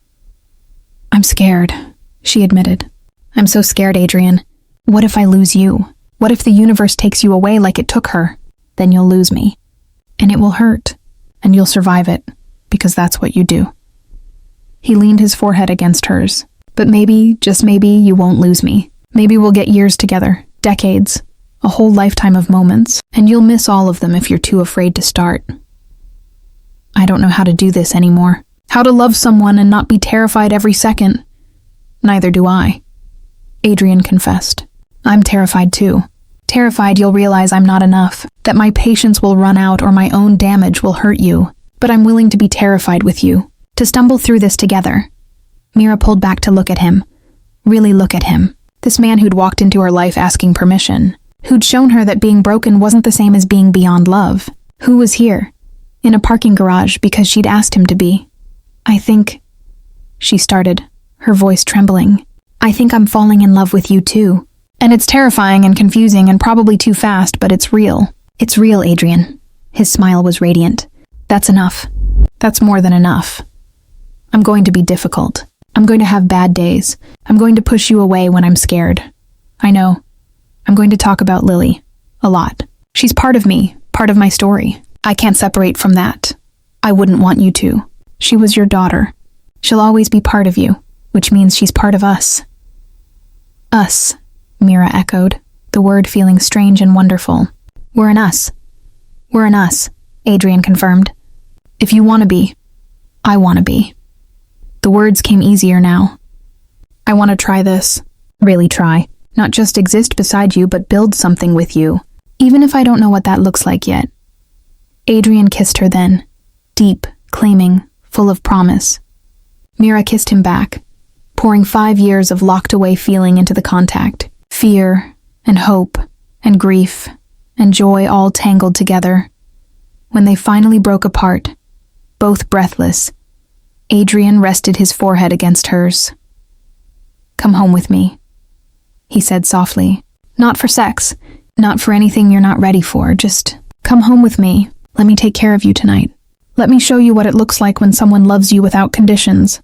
"I'm scared," she admitted. "I'm so scared, Adrian. What if I lose you? What if the universe takes you away like it took her? Then you'll lose me. And it will hurt. And you'll survive it, because that's what you do." He leaned his forehead against hers, But maybe, just maybe, you won't lose me. Maybe we'll get years together, decades, a whole lifetime of moments, and you'll miss all of them if you're too afraid to start. I don't know how to do this anymore. How to love someone and not be terrified every second. Neither do I. Adrian confessed. I'm terrified too. Terrified you'll realize I'm not enough, that my patience will run out or my own damage will hurt you. But I'm willing to be terrified with you, to stumble through this together. Mira pulled back to look at him. Really look at him. This man who'd walked into her life asking permission, who'd shown her that being broken wasn't the same as being beyond love. Who was here? In a parking garage because she'd asked him to be. I think... She started, her voice trembling. I think I'm falling in love with you too. And it's terrifying and confusing and probably too fast, but it's real. It's real, Adrian. His smile was radiant. That's enough. That's more than enough. I'm going to be difficult. I'm going to have bad days. I'm going to push you away when I'm scared. I know. I'm going to talk about Lily. A lot. She's part of me, part of my story. I can't separate from that. I wouldn't want you to. She was your daughter. She'll always be part of you, which means she's part of us. Us, Mira echoed, the word feeling strange and wonderful. We're an us. We're an us, Adrian confirmed. If you want to be, I want to be. The words came easier now. I want to try this. Really try. Not just exist beside you, but build something with you, even if I don't know what that looks like yet. Adrian kissed her then, deep, claiming, full of promise. Mira kissed him back, pouring 5 years of locked-away feeling into the contact. Fear, and hope, and grief, and joy all tangled together. When they finally broke apart, both breathless, Adrian rested his forehead against hers. Come home with me, he said softly. Not for sex, not for anything you're not ready for, just come home with me. Let me take care of you tonight. Let me show you what it looks like when someone loves you without conditions.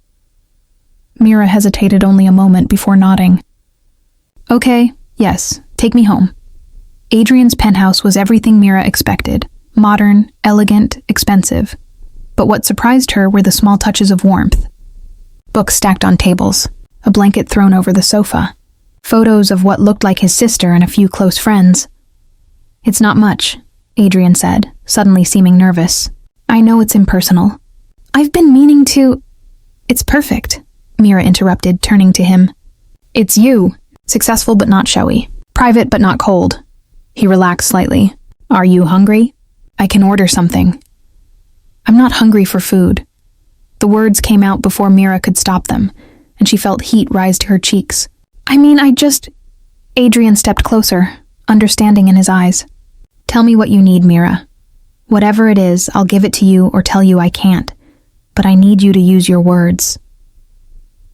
Mira hesitated only a moment before nodding. Okay, yes, take me home. Adrian's penthouse was everything Mira expected. Modern, elegant, expensive. But what surprised her were the small touches of warmth. Books stacked on tables, a blanket thrown over the sofa, photos of what looked like his sister and a few close friends. It's not much, Adrian said, suddenly seeming nervous. I know it's impersonal. I've been meaning to... It's perfect, Mira interrupted, turning to him. It's you. Successful but not showy. Private but not cold. He relaxed slightly. Are you hungry? I can order something. I'm not hungry for food. The words came out before Mira could stop them, and she felt heat rise to her cheeks. I mean, Adrian stepped closer, understanding in his eyes. Tell me what you need, Mira. Whatever it is, I'll give it to you or tell you I can't. But I need you to use your words.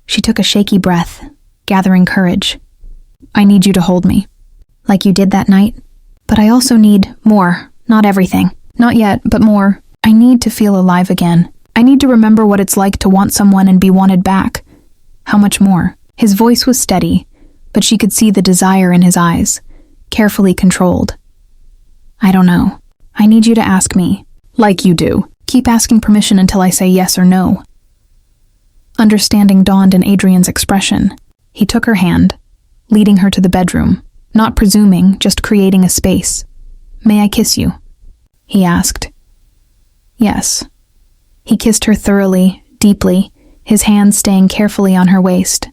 She took a shaky breath, gathering courage. I need you to hold me, like you did that night. But I also need more, not everything. Not yet, but more. I need to feel alive again. I need to remember what it's like to want someone and be wanted back. How much more? His voice was steady, but she could see the desire in his eyes, carefully controlled. I don't know. I need you to ask me, like you do. Keep asking permission until I say yes or no. Understanding dawned in Adrian's expression. He took her hand, leading her to the bedroom, not presuming, just creating a space. May I kiss you? He asked. Yes. He kissed her thoroughly, deeply, his hands staying carefully on her waist.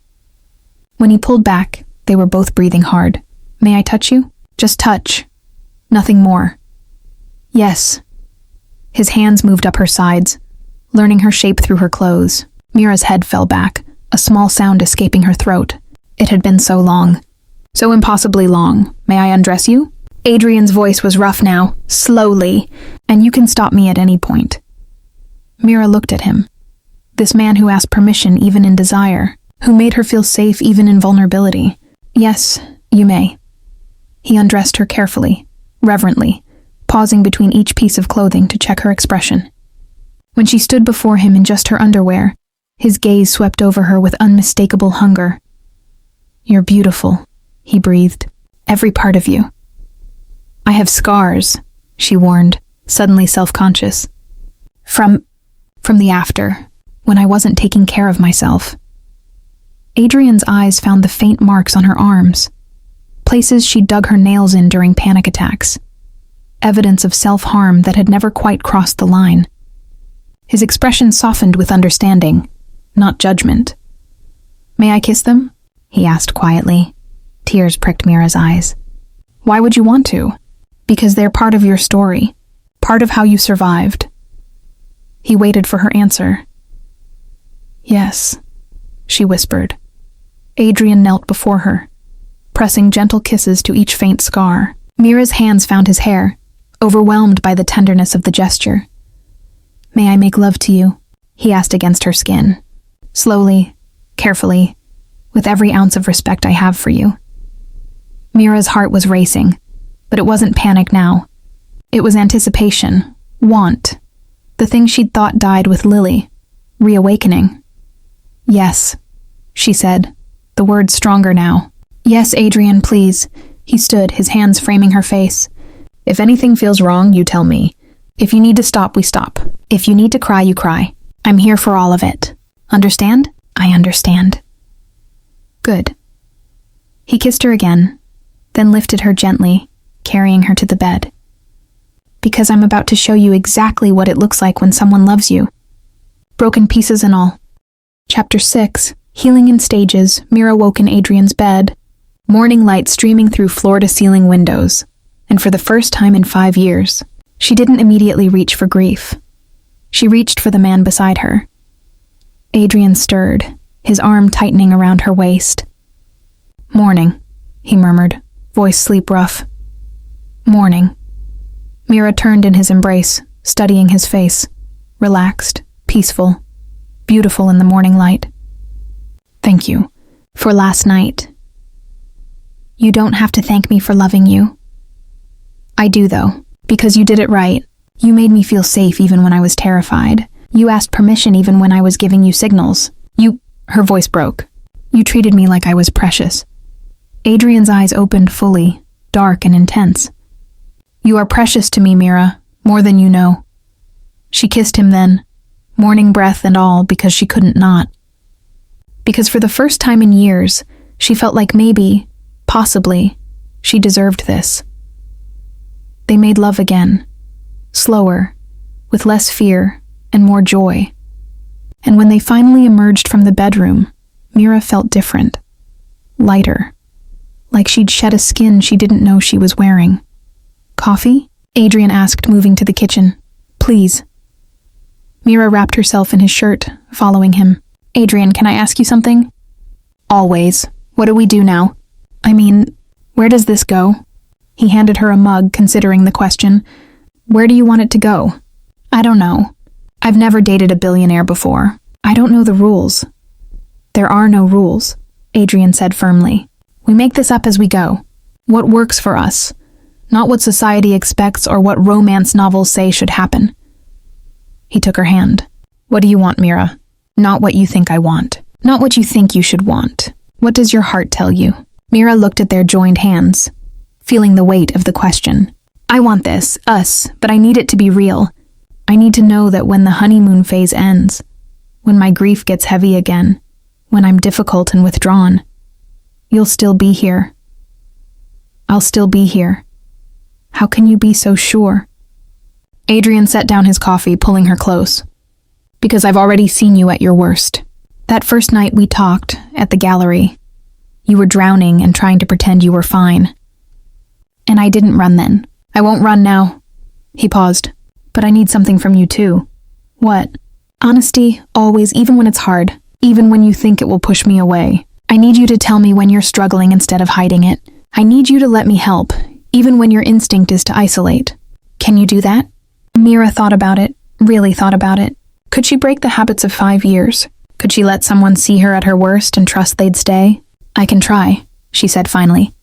When he pulled back, they were both breathing hard. May I touch you? Just touch. Nothing more. Yes. His hands moved up her sides, learning her shape through her clothes. Mira's head fell back, a small sound escaping her throat. It had been so long. So impossibly long. May I undress you? Adrian's voice was rough now, slowly, and you can stop me at any point. Mira looked at him. This man who asked permission even in desire, who made her feel safe even in vulnerability. Yes, you may. He undressed her carefully, reverently, pausing between each piece of clothing to check her expression. When she stood before him in just her underwear, his gaze swept over her with unmistakable hunger. You're beautiful, he breathed. Every part of you. I have scars, she warned, suddenly self-conscious. From the after, when I wasn't taking care of myself. Adrian's eyes found the faint marks on her arms, places she'd dug her nails in during panic attacks, evidence of self-harm that had never quite crossed the line. His expression softened with understanding, not judgment. "May I kiss them?" he asked quietly. Tears pricked Mira's eyes. "Why would you want to?" "Because they're part of your story, part of how you survived." He waited for her answer. "Yes," she whispered. Adrian knelt before her, pressing gentle kisses to each faint scar. Mira's hands found his hair, overwhelmed by the tenderness of the gesture. "May I make love to you?" he asked against her skin. "Slowly, carefully, with every ounce of respect I have for you." Mira's heart was racing, but it wasn't panic now. It was anticipation, want, the thing she'd thought died with Lily, reawakening. "Yes," she said, the words stronger now. "Yes, Adrian, please." He stood, his hands framing her face. "If anything feels wrong, you tell me. If you need to stop, we stop. If you need to cry, you cry. I'm here for all of it. Understand?" "I understand." "Good." He kissed her again, then lifted her gently, carrying her to the bed. "Because I'm about to show you exactly what it looks like when someone loves you. Broken pieces and all." Chapter 6. Healing in stages. Mira woke in Adrian's bed, morning light streaming through floor-to-ceiling windows, and for the first time in 5 years, she didn't immediately reach for grief. She reached for the man beside her. Adrian stirred, his arm tightening around her waist. "Morning," he murmured, voice sleep rough. "Morning." Mira turned in his embrace, studying his face, relaxed, peaceful, beautiful in the morning light. "Thank you for last night." "You don't have to thank me for loving you." "I do, though, because you did it right. You made me feel safe even when I was terrified. You asked permission even when I was giving you signals. Her voice broke. "You treated me like I was precious." Adrian's eyes opened fully, dark and intense. "You are precious to me, Mira, more than you know." She kissed him then, morning breath and all, because she couldn't not. Because for the first time in years, she felt like maybe, possibly, she deserved this. They made love again, slower, with less fear and more joy. And when they finally emerged from the bedroom, Mira felt different, lighter, like she'd shed a skin she didn't know she was wearing. "Coffee?" Adrian asked, moving to the kitchen. "Please." Mira wrapped herself in his shirt, following him. "Adrian, can I ask you something?" "Always. What do we do now?" "I mean, where does this go?" He handed her a mug, considering the question. "Where do you want it to go?" "I don't know. I've never dated a billionaire before. I don't know the rules." "There are no rules," Adrian said firmly. "We make this up as we go. What works for us, not what society expects or what romance novels say should happen." He took her hand. "What do you want, Mira? Not what you think I want. Not what you think you should want. What does your heart tell you?" Mira looked at their joined hands, feeling the weight of the question. "I want this, us, but I need it to be real. I need to know that when the honeymoon phase ends, when my grief gets heavy again, when I'm difficult and withdrawn, you'll still be here. I'll still be here. How can you be so sure?" Adrian set down his coffee, pulling her close. "Because I've already seen you at your worst. That first night we talked, at the gallery, you were drowning and trying to pretend you were fine. And I didn't run then. I won't run now." He paused. "But I need something from you too." "What?" "Honesty, always, even when it's hard, even when you think it will push me away. I need you to tell me when you're struggling instead of hiding it. I need you to let me help, even when your instinct is to isolate. Can you do that?" Mira thought about it, really thought about it. Could she break the habits of 5 years? Could she let someone see her at her worst and trust they'd stay? "I can try," she said finally.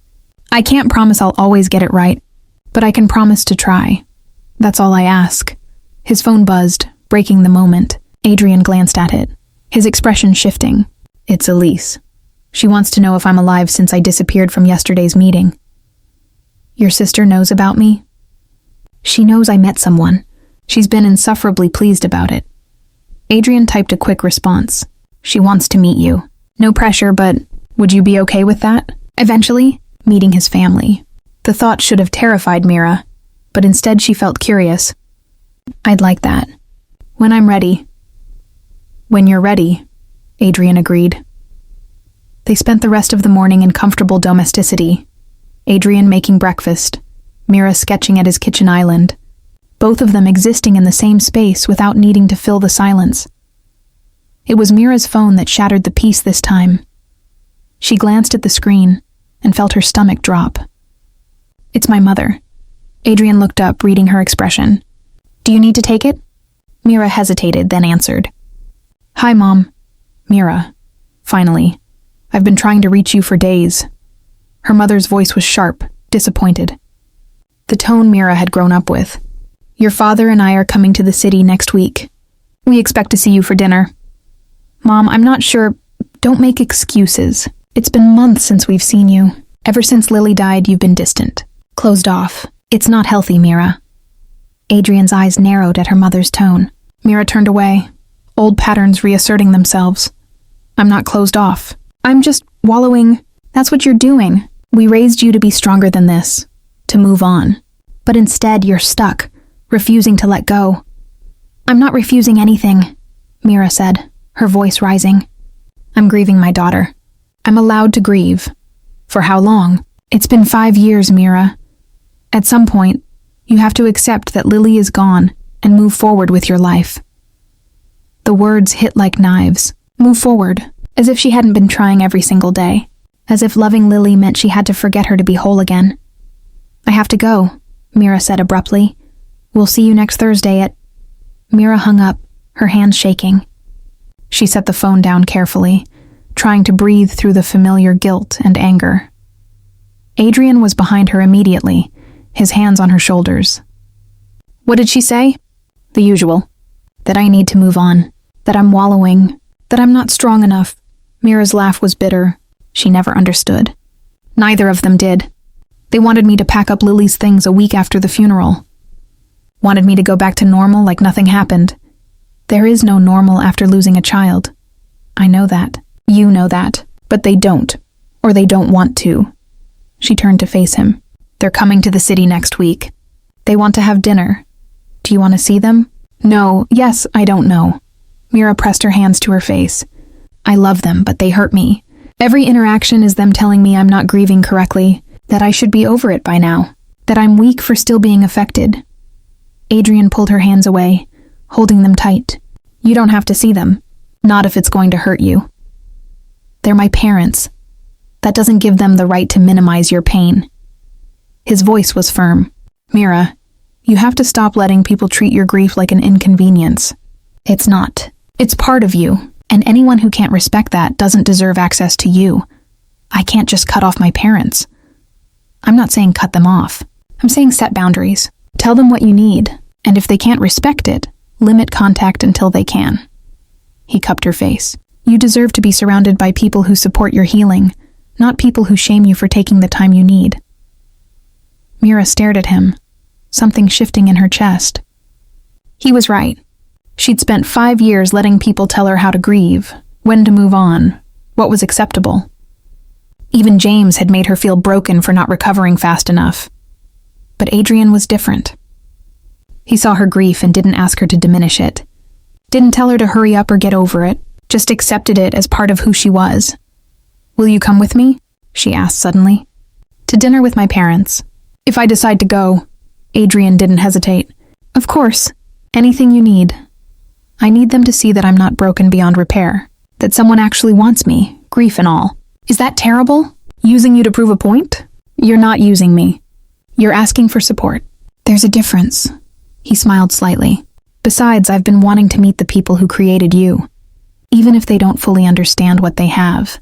"I can't promise I'll always get it right, but I can promise to try. That's all I ask." His phone buzzed, breaking the moment. Adrian glanced at it, his expression shifting. "It's Elise. She wants to know if I'm alive since I disappeared from yesterday's meeting." "Your sister knows about me?" "She knows I met someone. She's been insufferably pleased about it." Adrian typed a quick response. "She wants to meet you." No pressure, but would you be okay with that? Eventually, meeting his family. The thought should have terrified Mira, but instead she felt curious. I'd like that. When I'm ready. When you're ready, Adrian agreed. They spent the rest of the morning in comfortable domesticity. Adrian making breakfast, Mira sketching at his kitchen island, both of them existing in the same space without needing to fill the silence. It was Mira's phone that shattered the peace this time. She glanced at the screen and felt her stomach drop. It's my mother. Adrian looked up, reading her expression. Do you need to take it? Mira hesitated, then answered. Hi, Mom. Mira. Finally. I've been trying to reach you for days. Her mother's voice was sharp, disappointed. The tone Mira had grown up with. Your father and I are coming to the city next week. We expect to see you for dinner. Mom, I'm not sure. Don't make excuses. It's been months since we've seen you. Ever since Lily died, you've been distant. Closed off. It's not healthy, Mira. Adrian's eyes narrowed at her mother's tone. Mira turned away, old patterns reasserting themselves. I'm not closed off. I'm just wallowing. That's what you're doing. We raised you to be stronger than this, to move on. But instead, you're stuck, refusing to let go. I'm not refusing anything, Mira said, her voice rising. I'm grieving my daughter. I'm allowed to grieve. For how long? It's been 5 years, Mira. At some point, you have to accept that Lily is gone and move forward with your life. The words hit like knives. Move forward, as if she hadn't been trying every single day. As if loving Lily meant she had to forget her to be whole again. I have to go, Mira said abruptly. We'll see you next Thursday at... Mira hung up, her hands shaking. She set the phone down carefully, trying to breathe through the familiar guilt and anger. Adrian was behind her immediately, his hands on her shoulders. What did she say? The usual. That I need to move on. That I'm wallowing. That I'm not strong enough. Mira's laugh was bitter. She never understood. Neither of them did. They wanted me to pack up Lily's things a week after the funeral. Wanted me to go back to normal like nothing happened. There is no normal after losing a child. I know that. You know that. But they don't. Or they don't want to. She turned to face him. They're coming to the city next week. They want to have dinner. Do you want to see them? No, yes, I don't know. Mira pressed her hands to her face. I love them, but they hurt me. Every interaction is them telling me I'm not grieving correctly, that I should be over it by now, that I'm weak for still being affected. Adrian pulled her hands away, holding them tight. You don't have to see them. Not if it's going to hurt you. They're my parents. That doesn't give them the right to minimize your pain. His voice was firm. Mira, you have to stop letting people treat your grief like an inconvenience. It's not. It's part of you, and anyone who can't respect that doesn't deserve access to you. I can't just cut off my parents. I'm not saying cut them off. I'm saying set boundaries. Tell them what you need, and if they can't respect it, limit contact until they can. He cupped her face. You deserve to be surrounded by people who support your healing, not people who shame you for taking the time you need. Mira stared at him, something shifting in her chest. He was right. She'd spent 5 years letting people tell her how to grieve, when to move on, what was acceptable. Even James had made her feel broken for not recovering fast enough. But Adrian was different. He saw her grief and didn't ask her to diminish it. Didn't tell her to hurry up or get over it, just accepted it as part of who she was. Will you come with me? She asked suddenly. To dinner with my parents. If I decide to go. Adrian didn't hesitate. Of course. Anything you need. I need them to see that I'm not broken beyond repair. That someone actually wants me, grief and all. Is that terrible? Using you to prove a point? You're not using me. You're asking for support. There's a difference. He smiled slightly. Besides, I've been wanting to meet the people who created you, even if they don't fully understand what they have.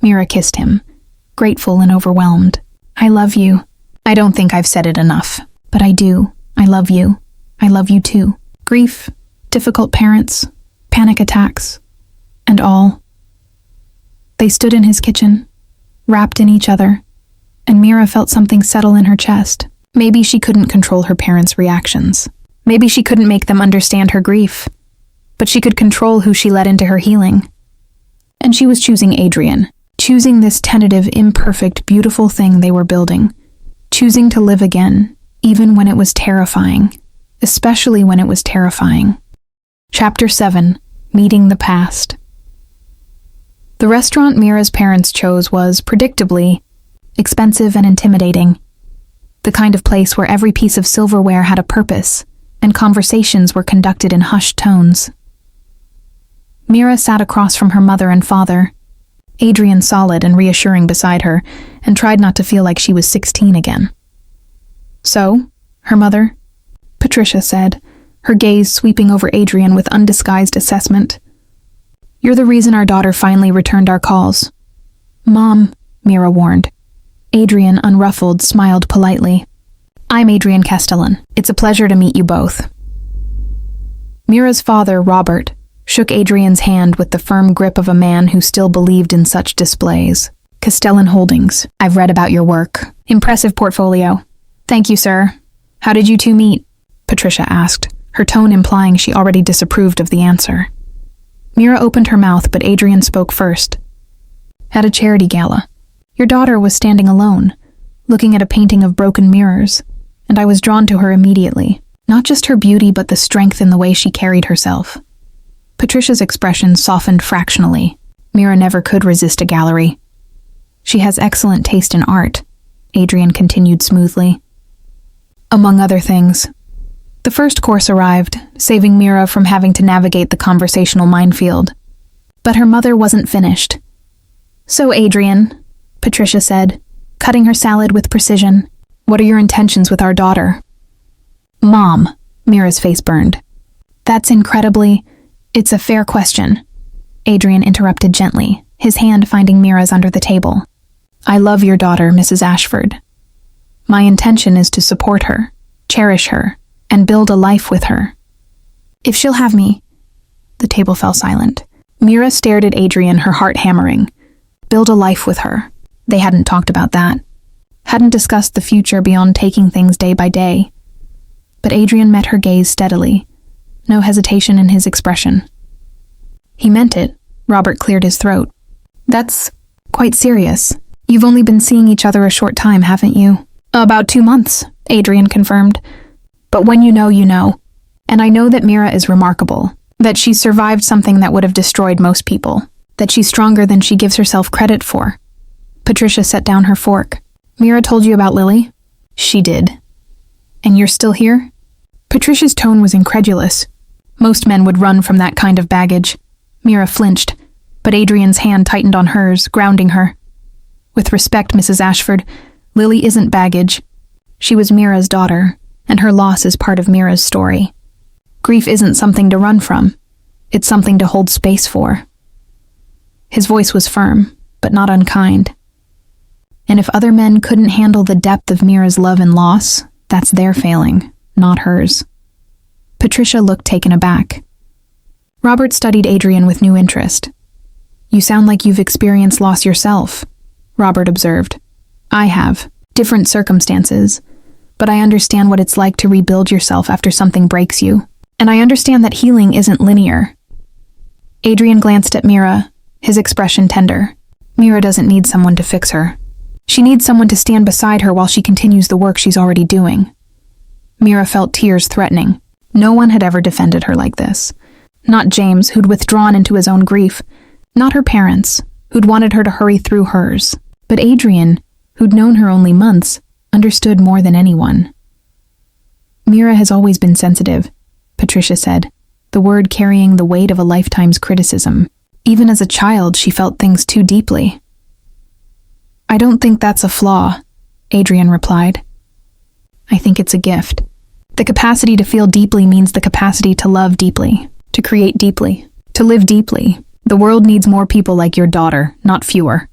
Mira kissed him, grateful and overwhelmed. I love you. I don't think I've said it enough, but I do. I love you. I love you too. Grief, difficult parents, panic attacks, and all. They stood in his kitchen, wrapped in each other, and Mira felt something settle in her chest. Maybe she couldn't control her parents' reactions. Maybe she couldn't make them understand her grief, but she could control who she let into her healing. And she was choosing Adrian, choosing this tentative, imperfect, beautiful thing they were building, choosing to live again, even when it was terrifying, especially when it was terrifying. Chapter 7. Meeting the Past. The restaurant Mira's parents chose was, predictably, expensive and intimidating. The kind of place where every piece of silverware had a purpose, and conversations were conducted in hushed tones. Mira sat across from her mother and father, Adrian solid and reassuring beside her, and tried not to feel like she was 16 again. "So, her mother?" Patricia said, her gaze sweeping over Adrian with undisguised assessment. "You're the reason our daughter finally returned our calls." "Mom," Mira warned. Adrian, unruffled, smiled politely. "I'm Adrian Castellan. It's a pleasure to meet you both." Mira's father, Robert, shook Adrian's hand with the firm grip of a man who still believed in such displays. "Castellan Holdings. I've read about your work. Impressive portfolio." "Thank you, sir. How did you two meet?" Patricia asked, her tone implying she already disapproved of the answer. Mira opened her mouth, but Adrian spoke first. "At a charity gala. Your daughter was standing alone, looking at a painting of broken mirrors, and I was drawn to her immediately. Not just her beauty, but the strength in the way she carried herself." Patricia's expression softened fractionally. Mira never could resist a gallery. "She has excellent taste in art," Adrian continued smoothly. "Among other things." The first course arrived, saving Mira from having to navigate the conversational minefield. But her mother wasn't finished. "So, Adrian," Patricia said, cutting her salad with precision, "what are your intentions with our daughter?" "Mom," Mira's face burned. It's a fair question," Adrian interrupted gently, his hand finding Mira's under the table. "I love your daughter, Mrs. Ashford. My intention is to support her, cherish her, and build a life with her. If she'll have me." The table fell silent. Mira stared at Adrian, her heart hammering. Build a life with her. They hadn't talked about that. Hadn't discussed the future beyond taking things day by day. But Adrian met her gaze steadily, no hesitation in his expression. "He meant it." Robert cleared his throat. "That's quite serious. You've only been seeing each other a short time, haven't you?" "About 2 months," Adrian confirmed. "But when you know, you know. And I know that Mira is remarkable, that she survived something that would have destroyed most people, that she's stronger than she gives herself credit for." Patricia set down her fork. "Mira told you about Lily?" "She did." "And you're still here?" Patricia's tone was incredulous. Most men would run from that kind of baggage. Mira flinched, but Adrian's hand tightened on hers, grounding her. "With respect, Mrs. Ashford, Lily isn't baggage. She was Mira's daughter, and her loss is part of Mira's story. Grief isn't something to run from. It's something to hold space for." His voice was firm, but not unkind. And if other men couldn't handle the depth of Mira's love and loss, that's their failing, not hers. Patricia looked taken aback. Robert studied Adrian with new interest. "You sound like you've experienced loss yourself," Robert observed. "I have. Different circumstances. But I understand what it's like to rebuild yourself after something breaks you. And I understand that healing isn't linear." Adrian glanced at Mira, his expression tender. Mira doesn't need someone to fix her. She needs someone to stand beside her while she continues the work she's already doing. Mira felt tears threatening. No one had ever defended her like this. Not James, who'd withdrawn into his own grief. Not her parents, who'd wanted her to hurry through hers. But Adrian, who'd known her only months, understood more than anyone. "Mira has always been sensitive," Patricia said, the word carrying the weight of a lifetime's criticism. "Even as a child, she felt things too deeply." "I don't think that's a flaw," Adrian replied. "I think it's a gift. The capacity to feel deeply means the capacity to love deeply, to create deeply, to live deeply. The world needs more people like your daughter, not fewer."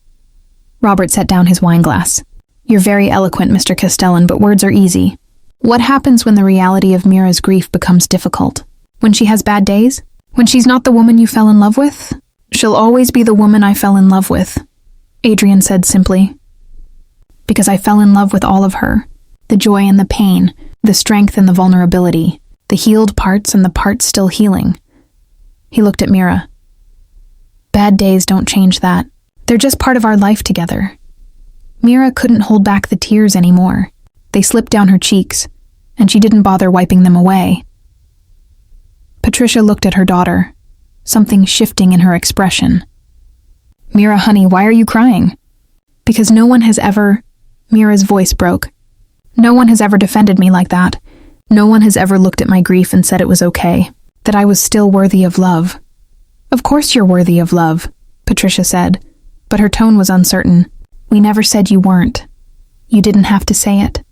Robert set down his wineglass. "You're very eloquent, Mr. Castellan, but words are easy. What happens when the reality of Mira's grief becomes difficult? When she has bad days? When she's not the woman you fell in love with?" "She'll always be the woman I fell in love with," Adrian said simply. "Because I fell in love with all of her. The joy and the pain, the strength and the vulnerability, the healed parts and the parts still healing." He looked at Mira. Bad days don't change that. They're just part of our life together. Mira couldn't hold back the tears anymore. They slipped down her cheeks, and she didn't bother wiping them away. Patricia looked at her daughter, something shifting in her expression. "Mira, honey, why are you crying?" "Because no one has ever..." Mira's voice broke. "No one has ever defended me like that. No one has ever looked at my grief and said it was okay, that I was still worthy of love." "Of course you're worthy of love," Patricia said, but her tone was uncertain. "We never said you weren't. You didn't have to say it.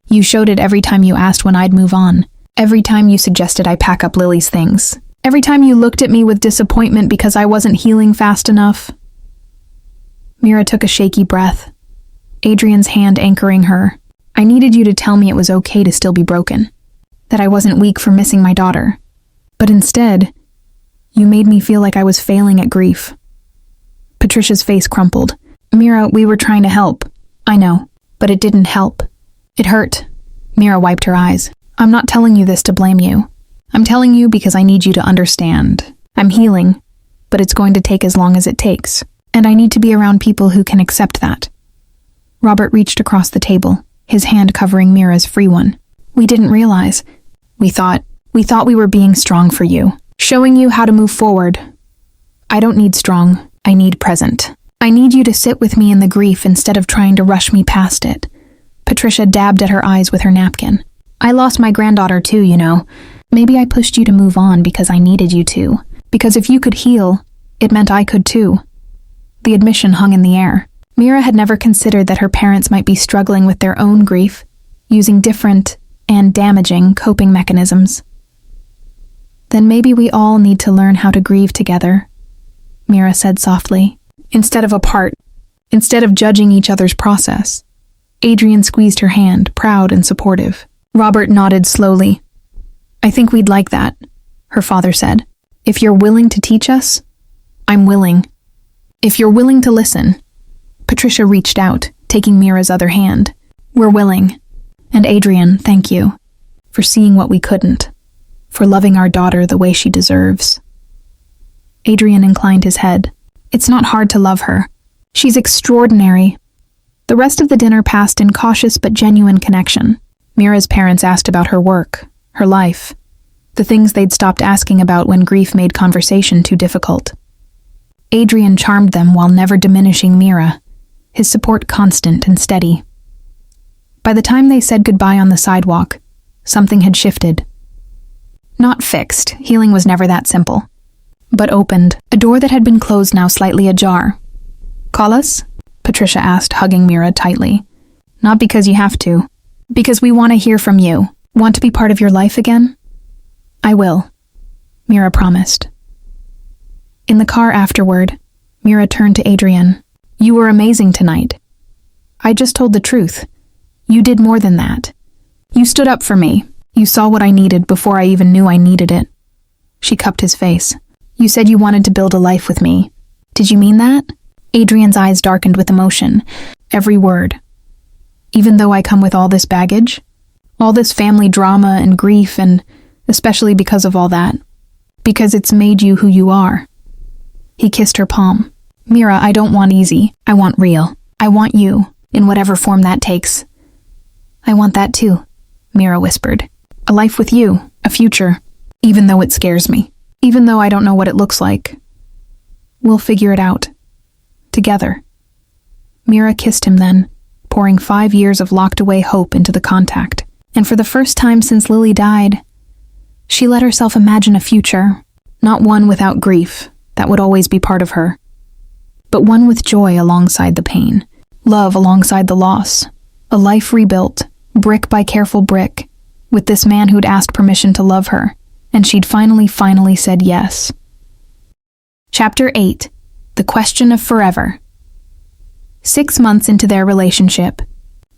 You showed it every time you asked when I'd move on, every time you suggested I pack up Lily's things, every time you looked at me with disappointment because I wasn't healing fast enough." Mira took a shaky breath, Adrian's hand anchoring her. "I needed you to tell me it was okay to still be broken, that I wasn't weak for missing my daughter. But instead, you made me feel like I was failing at grief." Patricia's face crumpled. "Mira, we were trying to help. I know, but it didn't help. It hurt." Mira wiped her eyes. "I'm not telling you this to blame you. I'm telling you because I need you to understand. I'm healing, but it's going to take as long as it takes. And I need to be around people who can accept that." Robert reached across the table, his hand covering Mira's free one. "We didn't realize. We thought we were being strong for you, showing you how to move forward. I don't need strong. I need present. I need you to sit with me in the grief instead of trying to rush me past it." Patricia dabbed at her eyes with her napkin. "I lost my granddaughter too, you know. Maybe I pushed you to move on because I needed you to. Because if you could heal, it meant I could too." The admission hung in the air. Mira had never considered that her parents might be struggling with their own grief, using different and damaging coping mechanisms. "Then maybe we all need to learn how to grieve together," Mira said softly, "instead of apart, instead of judging each other's process." Adrian squeezed her hand, proud and supportive. Robert nodded slowly. "I think we'd like that," her father said. "If you're willing to teach us, I'm willing. If you're willing to listen." Patricia reached out, taking Mira's other hand. "We're willing. And Adrian, thank you, for seeing what we couldn't, for loving our daughter the way she deserves." Adrian inclined his head. "It's not hard to love her. She's extraordinary." The rest of the dinner passed in cautious but genuine connection. Mira's parents asked about her work, her life, the things they'd stopped asking about when grief made conversation too difficult. Adrian charmed them while never diminishing Mira, his support constant and steady. By the time they said goodbye on the sidewalk, something had shifted. Not fixed, healing was never that simple, but opened, a door that had been closed now slightly ajar. "Call us?" Patricia asked, hugging Mira tightly. "Not because you have to. Because we want to hear from you. Want to be part of your life again?" "I will," Mira promised. In the car afterward, Mira turned to Adrian. "You were amazing tonight. I just told the truth. You did more than that. You stood up for me. You saw what I needed before I even knew I needed it." She cupped his face. "You said you wanted to build a life with me. Did you mean that?" Adrian's eyes darkened with emotion. "Every word. Even though I come with all this baggage, all this family drama and grief, and especially because of all that. Because it's made you who you are." He kissed her palm. "Mira, I don't want easy. I want real. I want you, in whatever form that takes." "I want that too," Mira whispered. "A life with you, a future, even though it scares me. Even though I don't know what it looks like. We'll figure it out. Together." Mira kissed him then, pouring 5 years of locked-away hope into the contact. And for the first time since Lily died, she let herself imagine a future, not one without grief, that would always be part of her, but one with joy alongside the pain, love alongside the loss, a life rebuilt, brick by careful brick, with this man who'd asked permission to love her, and she'd finally said yes. Chapter 8. The Question of Forever. 6 months into their relationship,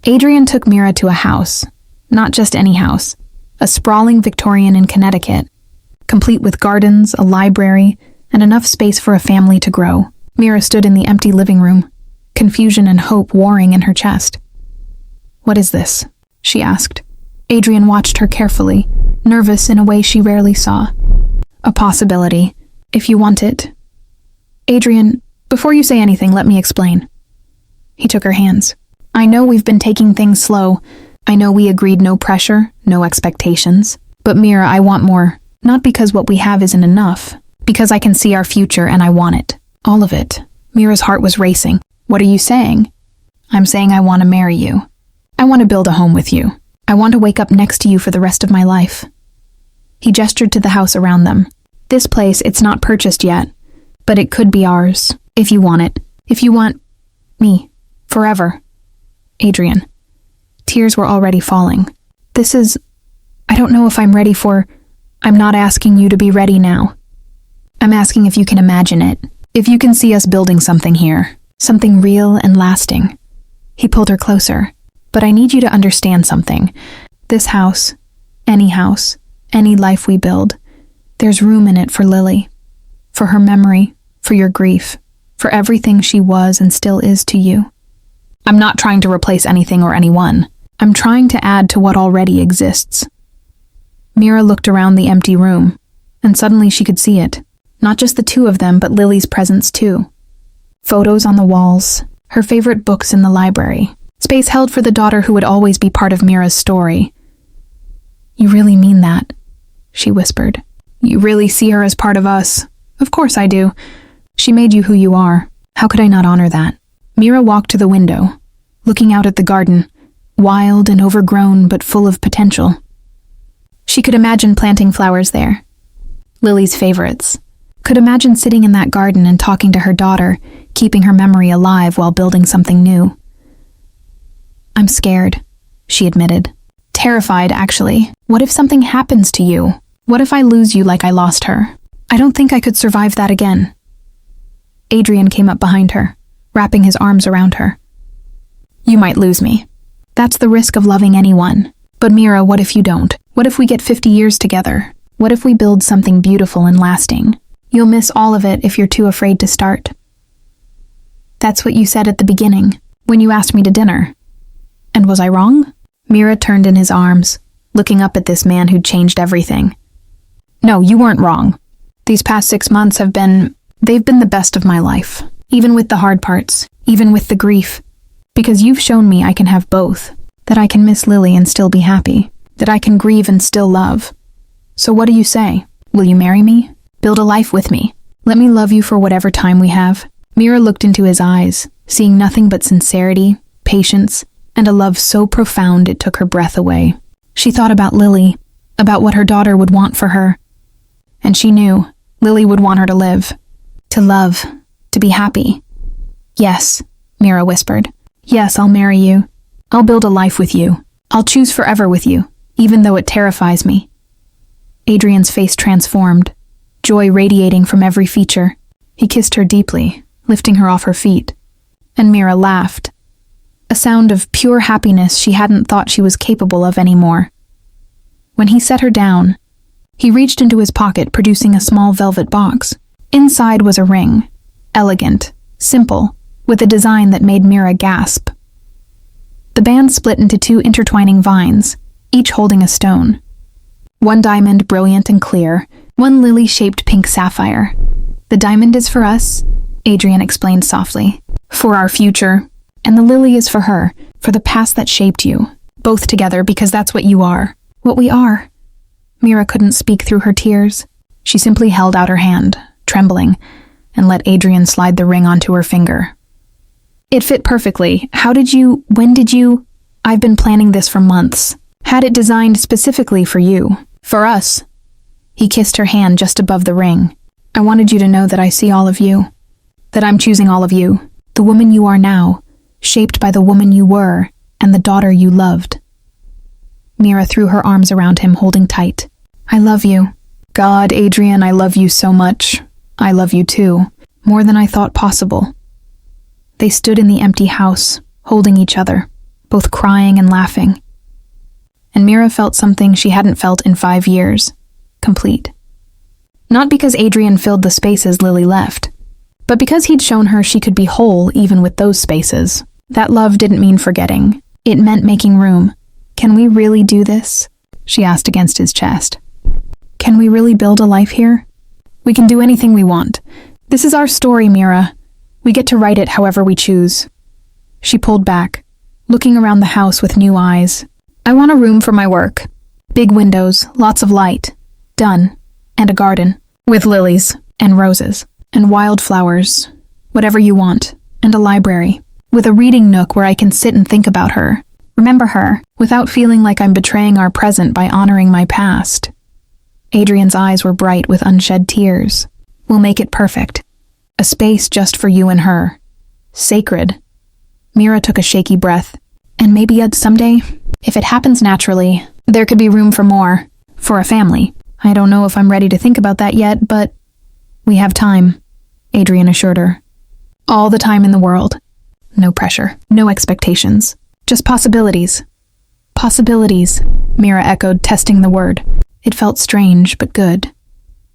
Adrian took Mira to a house, not just any house, a sprawling Victorian in Connecticut, complete with gardens, a library, and enough space for a family to grow. Mira stood in the empty living room, confusion and hope warring in her chest. "What is this?" she asked. Adrian watched her carefully, nervous in a way she rarely saw. "A possibility, if you want it." Adrian, before you say anything, let me explain. He took her hands. I know we've been taking things slow. I know we agreed no pressure, no expectations. But Mira, I want more. Not because what we have isn't enough. Because I can see our future and I want it. All of it. Mira's heart was racing. What are you saying? I'm saying I want to marry you. I want to build a home with you. I want to wake up next to you for the rest of my life. He gestured to the house around them. This place, it's not purchased yet, but it could be ours, if you want it. If you want me, forever. Adrian. Tears were already falling. I don't know if I'm ready for... I'm not asking you to be ready now. I'm asking if you can imagine it. If you can see us building something here. Something real and lasting. He pulled her closer. But I need you to understand something. This house, any life we build, there's room in it for Lily. For her memory, for your grief, for everything she was and still is to you. I'm not trying to replace anything or anyone. I'm trying to add to what already exists. Mira looked around the empty room, and suddenly she could see it. Not just the two of them, but Lily's presence too. Photos on the walls, her favorite books in the library. Space held for the daughter who would always be part of Mira's story. You really mean that? She whispered. You really see her as part of us? Of course I do. She made you who you are. How could I not honor that? Mira walked to the window, looking out at the garden, wild and overgrown but full of potential. She could imagine planting flowers there. Lily's favorites. Could imagine sitting in that garden and talking to her daughter, keeping her memory alive while building something new. I'm scared, she admitted. Terrified, actually. What if something happens to you? What if I lose you like I lost her? I don't think I could survive that again. Adrian came up behind her, wrapping his arms around her. You might lose me. That's the risk of loving anyone. But Mira, what if you don't? What if we get 50 years together? What if we build something beautiful and lasting? You'll miss all of it if you're too afraid to start. That's what you said at the beginning, when you asked me to dinner. And was I wrong? Mira turned in his arms, looking up at this man who'd changed everything. No, you weren't wrong. These past 6 months they've been the best of my life. Even with the hard parts, even with the grief. Because you've shown me I can have both. That I can miss Lily and still be happy. That I can grieve and still love. So what do you say? Will you marry me? Build a life with me. Let me love you for whatever time we have. Mira looked into his eyes, seeing nothing but sincerity, patience, and a love so profound it took her breath away. She thought about Lily, about what her daughter would want for her. And she knew Lily would want her to live, to love, to be happy. Yes, Mira whispered. Yes, I'll marry you. I'll build a life with you. I'll choose forever with you, even though it terrifies me. Adrian's face transformed, joy radiating from every feature. He kissed her deeply, lifting her off her feet. And Mira laughed. A sound of pure happiness she hadn't thought she was capable of anymore. When he set her down, he reached into his pocket, producing a small velvet box. Inside was a ring, elegant, simple, with a design that made Mira gasp. The band split into 2 intertwining vines, each holding a stone. One diamond brilliant and clear, one lily-shaped pink sapphire. The diamond is for us, Adrian explained softly. For our future. And the lily is for her, for the past that shaped you. Both together, because that's what you are. What we are. Mira couldn't speak through her tears. She simply held out her hand, trembling, and let Adrian slide the ring onto her finger. It fit perfectly. When did you? I've been planning this for months. Had it designed specifically for you. For us. He kissed her hand just above the ring. I wanted you to know that I see all of you. That I'm choosing all of you. The woman you are now. Shaped by the woman you were, and the daughter you loved. Mira threw her arms around him, holding tight. I love you. God, Adrian, I love you so much. I love you too, more than I thought possible. They stood in the empty house, holding each other, both crying and laughing. And Mira felt something she hadn't felt in 5 years. Complete. Not because Adrian filled the spaces Lily left, but because he'd shown her she could be whole even with those spaces. That love didn't mean forgetting. It meant making room. Can we really do this? She asked against his chest. Can we really build a life here? We can do anything we want. This is our story, Mira. We get to write it however we choose. She pulled back, looking around the house with new eyes. I want a room for my work. Big windows, lots of light. Done. And a garden. With lilies, and roses, and wildflowers. Whatever you want. And a library. With a reading nook where I can sit and think about her. Remember her, without feeling like I'm betraying our present by honoring my past. Adrian's eyes were bright with unshed tears. We'll make it perfect. A space just for you and her. Sacred. Mira took a shaky breath. And maybe someday, if it happens naturally, there could be room for more. For a family. I don't know if I'm ready to think about that yet, but we have time, Adrian assured her. All the time in the world. No pressure, no expectations. Just possibilities. Possibilities, Mira echoed, testing the word. It felt strange, but good.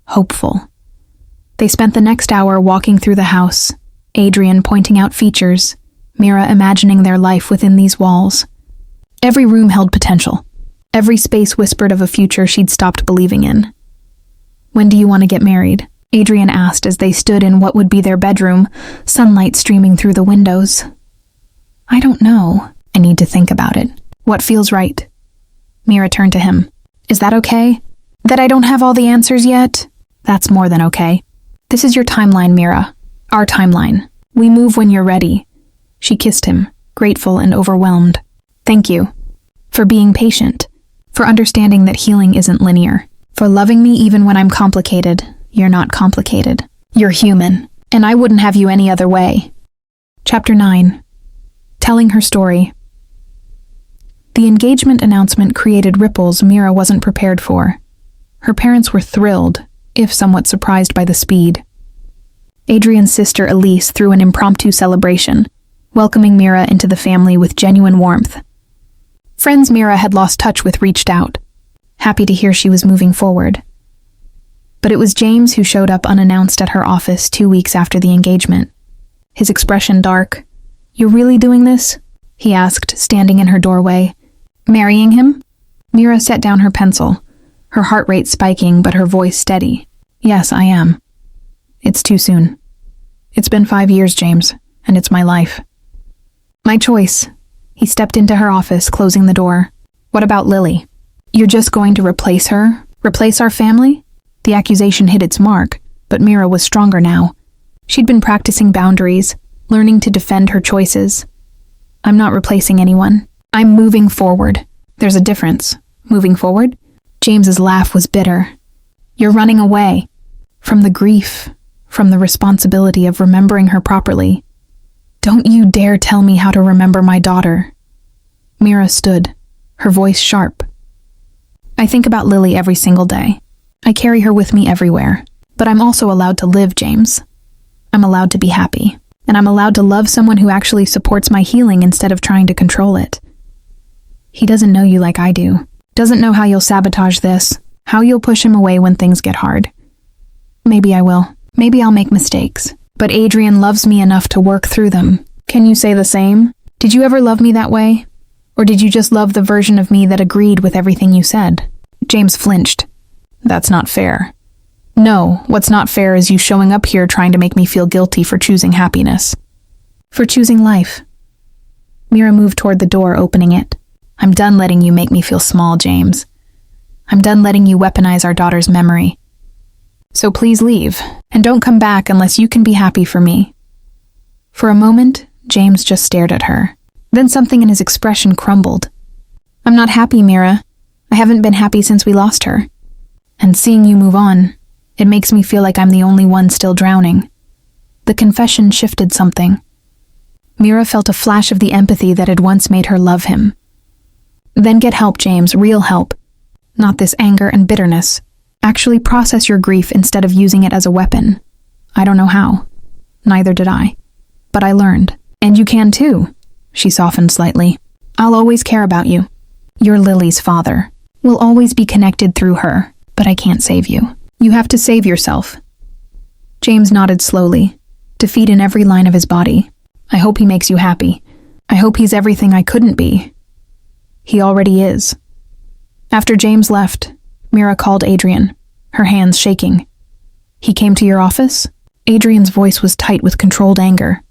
Hopeful. They spent the next hour walking through the house, Adrian pointing out features, Mira imagining their life within these walls. Every room held potential. Every space whispered of a future she'd stopped believing in. When do you want to get married? Adrian asked as they stood in what would be their bedroom, sunlight streaming through the windows. I don't know. I need to think about it. What feels right? Mira turned to him. Is that okay? That I don't have all the answers yet? That's more than okay. This is your timeline, Mira. Our timeline. We move when you're ready. She kissed him, grateful and overwhelmed. Thank you. For being patient. For understanding that healing isn't linear. For loving me even when I'm complicated. You're not complicated. You're human. And I wouldn't have you any other way. Chapter 9. Telling her story. The engagement announcement created ripples Mira wasn't prepared for. Her parents were thrilled, if somewhat surprised by the speed. Adrian's sister Elise threw an impromptu celebration, welcoming Mira into the family with genuine warmth. Friends Mira had lost touch with reached out, happy to hear she was moving forward. But it was James who showed up unannounced at her office 2 weeks after the engagement. His expression dark. "You're really doing this?" he asked, standing in her doorway. "Marrying him?" Mira set down her pencil, her heart rate spiking but her voice steady. "Yes, I am. It's too soon. It's been 5 years, James, and it's my life." "My choice." He stepped into her office, closing the door. "What about Lily? You're just going to replace her? Replace our family?" The accusation hit its mark, but Mira was stronger now. She'd been practicing boundaries, learning to defend her choices. "I'm not replacing anyone. I'm moving forward. There's a difference. Moving forward?" James's laugh was bitter. "You're running away. From the grief, from the responsibility of remembering her properly. Don't you dare tell me how to remember my daughter." Mira stood, her voice sharp. "I think about Lily every single day. I carry her with me everywhere. But I'm also allowed to live, James. I'm allowed to be happy. And I'm allowed to love someone who actually supports my healing instead of trying to control it. He doesn't know you like I do. Doesn't know how you'll sabotage this, how you'll push him away when things get hard. Maybe I will. Maybe I'll make mistakes. But Adrian loves me enough to work through them. Can you say the same? Did you ever love me that way? Or did you just love the version of me that agreed with everything you said?" James flinched. "That's not fair." "No, what's not fair is you showing up here trying to make me feel guilty for choosing happiness. For choosing life." Mira moved toward the door, opening it. "I'm done letting you make me feel small, James. I'm done letting you weaponize our daughter's memory. So please leave, and don't come back unless you can be happy for me." For a moment, James just stared at her. Then something in his expression crumbled. "I'm not happy, Mira. I haven't been happy since we lost her. And seeing you move on, it makes me feel like I'm the only one still drowning." The confession shifted something. Mira felt a flash of the empathy that had once made her love him. "Then get help, James, real help. Not this anger and bitterness. Actually process your grief instead of using it as a weapon. I don't know how. Neither did I. But I learned. And you can too." She softened slightly. "I'll always care about you. You're Lily's father. We'll always be connected through her, but I can't save you. You have to save yourself." James nodded slowly, defeat in every line of his body. "I hope he makes you happy. I hope he's everything I couldn't be." He already is. After James left, Mira called Adrian, her hands shaking. "He came to your office?" Adrian's voice was tight with controlled anger.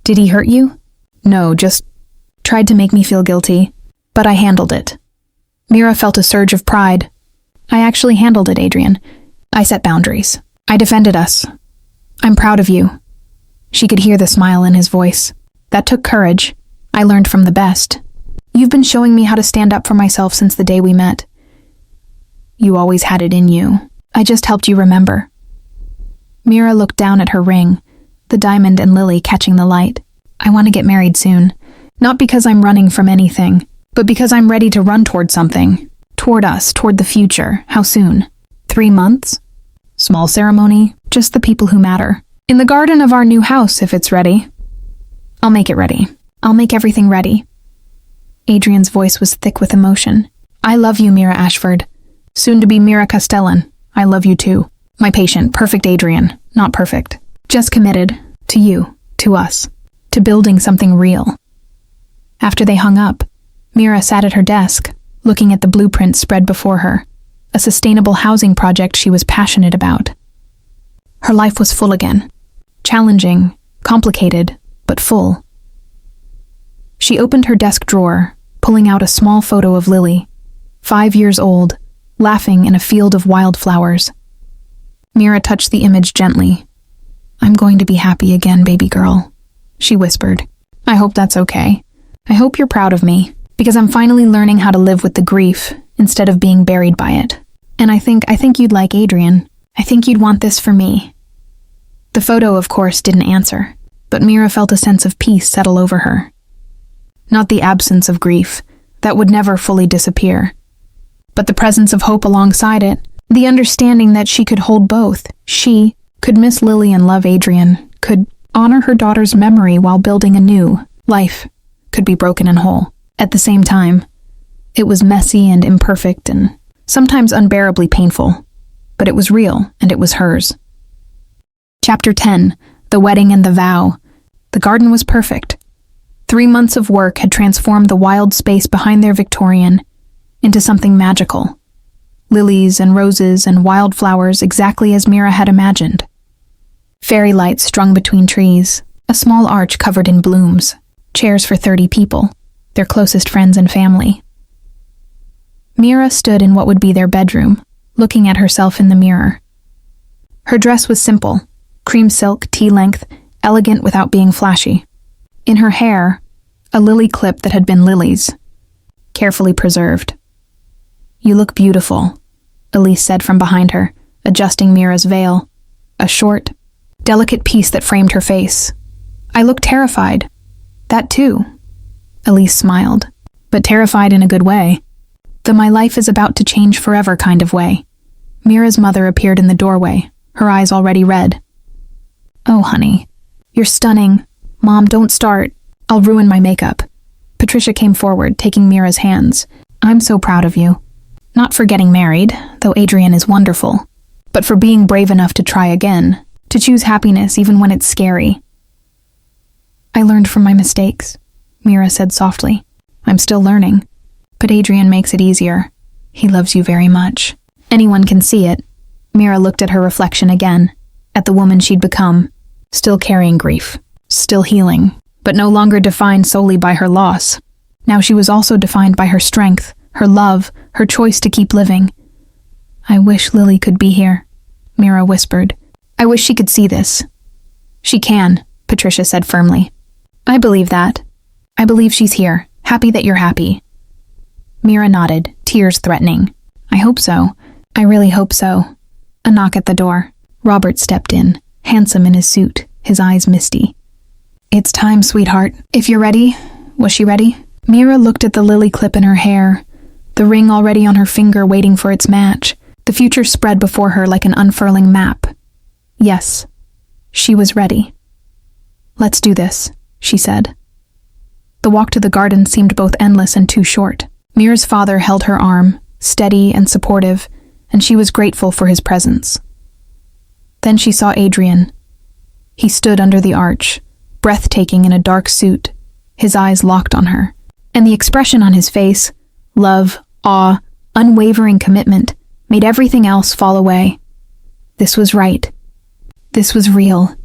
Did he hurt you? No, just tried to make me feel guilty, but I handled it. Mira felt a surge of pride. I actually handled it, Adrian. I set boundaries. I defended us. I'm proud of you. She could hear the smile in his voice. That took courage. I learned from the best. You've been showing me how to stand up for myself since the day we met. You always had it in you. I just helped you remember. Mira looked down at her ring, the diamond and lily catching the light. I want to get married soon. Not because I'm running from anything, but because I'm ready to run toward something. Toward us, toward the future. How soon? 3 months? Small ceremony, just the people who matter. In the garden of our new house, if it's ready. I'll make it ready. I'll make everything ready. Adrian's voice was thick with emotion. I love you, Mira Ashford. Soon to be Mira Castellan. I love you too. My patient, perfect Adrian. Not perfect. Just committed. To you. To us. To building something real. After they hung up, Mira sat at her desk, looking at the blueprint spread before her, a sustainable housing project she was passionate about. Her life was full again. Challenging, complicated, but full. She opened her desk drawer, pulling out a small photo of Lily, 5 years old, laughing in a field of wildflowers. Mira touched the image gently. I'm going to be happy again, baby girl, she whispered. I hope that's okay. I hope you're proud of me, because I'm finally learning how to live with the grief instead of being buried by it. And I think you'd like Adrian. I think you'd want this for me. The photo, of course, didn't answer, but Mira felt a sense of peace settle over her. Not the absence of grief, that would never fully disappear, but the presence of hope alongside it, the understanding that she could hold both. She could miss Lily and love Adrian, could honor her daughter's memory while building a new life, could be broken and whole. At the same time, it was messy and imperfect and sometimes unbearably painful, but it was real and it was hers. Chapter 10, The Wedding and the Vow. The garden was perfect. 3 months of work had transformed the wild space behind their Victorian into something magical. Lilies and roses and wildflowers exactly as Mira had imagined. Fairy lights strung between trees, a small arch covered in blooms, chairs for 30 people, their closest friends and family. Mira stood in what would be their bedroom, looking at herself in the mirror. Her dress was simple, cream silk, tea-length, elegant without being flashy. In her hair, a lily clip that had been Lily's, carefully preserved. You look beautiful, Elise said from behind her, adjusting Mira's veil, a short, delicate piece that framed her face. I look terrified. That too. Elise smiled, but terrified in a good way. The my life is about to change forever kind of way. Mira's mother appeared in the doorway, her eyes already red. Oh, honey, you're stunning. Mom, don't start. I'll ruin my makeup. Patricia came forward, taking Mira's hands. I'm so proud of you. Not for getting married, though Adrian is wonderful, but for being brave enough to try again, to choose happiness even when it's scary. I learned from my mistakes, Mira said softly. I'm still learning, but Adrian makes it easier. He loves you very much. Anyone can see it. Mira looked at her reflection again, at the woman she'd become, still carrying grief, still healing, but no longer defined solely by her loss. Now she was also defined by her strength, her love, her choice to keep living. I wish Lily could be here, Mira whispered. I wish she could see this. She can, Patricia said firmly. I believe that. I believe she's here, happy that you're happy. Mira nodded, tears threatening. I hope so. I really hope so. A knock at the door. Robert stepped in, handsome in his suit, his eyes misty. It's time, sweetheart. If you're ready. Was she ready? Mira looked at the lily clip in her hair, the ring already on her finger waiting for its match. The future spread before her like an unfurling map. Yes, she was ready. Let's do this, she said. The walk to the garden seemed both endless and too short. Mira's father held her arm, steady and supportive, and she was grateful for his presence. Then she saw Adrian. He stood under the arch, breathtaking in a dark suit, his eyes locked on her. And the expression on his face, love, awe, unwavering commitment, made everything else fall away. This was right. This was real.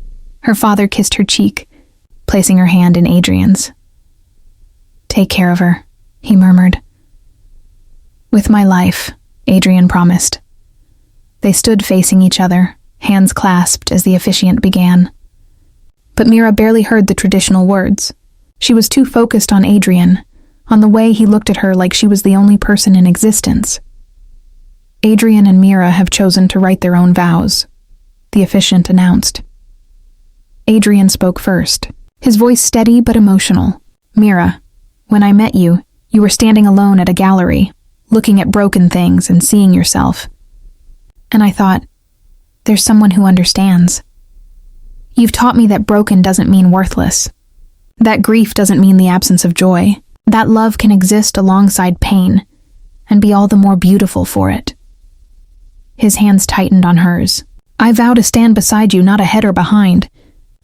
Her father kissed her cheek, placing her hand in Adrian's. "Take care of her," he murmured. "With my life," Adrian promised. They stood facing each other, hands clasped as the officiant began. But Mira barely heard the traditional words. She was too focused on Adrian, on the way he looked at her like she was the only person in existence. "Adrian and Mira have chosen to write their own vows," the officiant announced. Adrian spoke first, his voice steady but emotional. "Mira, when I met you, you were standing alone at a gallery, looking at broken things and seeing yourself. And I thought, there's someone who understands. You've taught me that broken doesn't mean worthless. That grief doesn't mean the absence of joy. That love can exist alongside pain and be all the more beautiful for it." His hands tightened on hers. "I vow to stand beside you, not ahead or behind,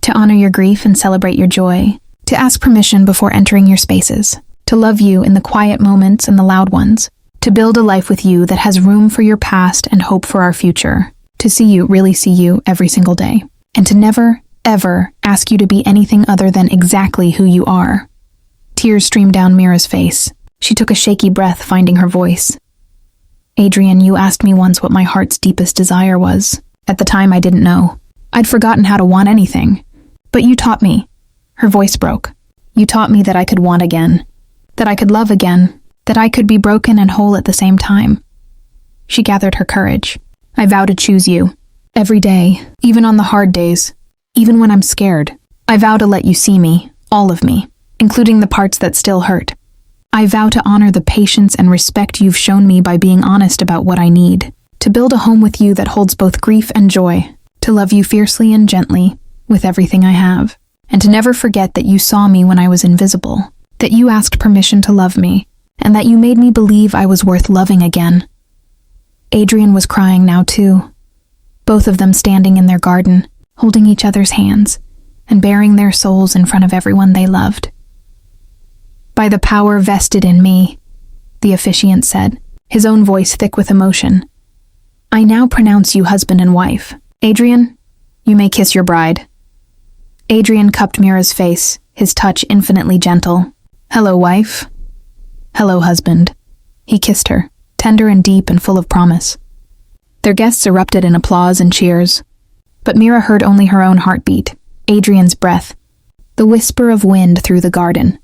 to honor your grief and celebrate your joy, to ask permission before entering your spaces, to love you in the quiet moments and the loud ones, to build a life with you that has room for your past and hope for our future, to see you, really see you every single day, and to never, ever ask you to be anything other than exactly who you are." Tears streamed down Mira's face. She took a shaky breath, finding her voice. "Adrian, you asked me once what my heart's deepest desire was. At the time, I didn't know. I'd forgotten how to want anything. But you taught me." Her voice broke. "You taught me that I could want again, that I could love again, that I could be broken and whole at the same time." She gathered her courage. "I vow to choose you. Every day, even on the hard days, even when I'm scared. I vow to let you see me, all of me, including the parts that still hurt. I vow to honor the patience and respect you've shown me by being honest about what I need, to build a home with you that holds both grief and joy, to love you fiercely and gently, with everything I have, and to never forget that you saw me when I was invisible, that you asked permission to love me, and that you made me believe I was worth loving again." Adrian was crying now too, both of them standing in their garden, holding each other's hands, and bearing their souls in front of everyone they loved. "By the power vested in me," the officiant said, his own voice thick with emotion, "I now pronounce you husband and wife. Adrian, you may kiss your bride." Adrian cupped Mira's face, his touch infinitely gentle. "Hello, wife." "Hello, husband." He kissed her, tender and deep and full of promise. Their guests erupted in applause and cheers, but Mira heard only her own heartbeat, Adrian's breath, the whisper of wind through the garden.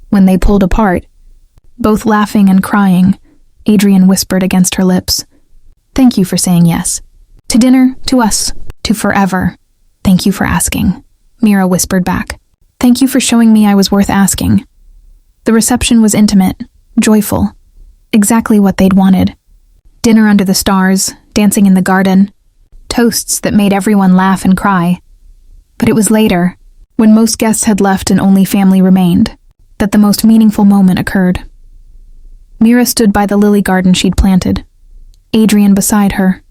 When they pulled apart, both laughing and crying, Adrian whispered against her lips, "Thank you for saying yes. To dinner, to us, to forever. Thank you for asking." Mira whispered back, "Thank you for showing me I was worth asking." The reception was intimate, joyful, exactly what they'd wanted. Dinner under the stars, dancing in the garden, toasts that made everyone laugh and cry. But it was later, when most guests had left and only family remained, that the most meaningful moment occurred. Mira stood by the lily garden she'd planted, Adrian beside her,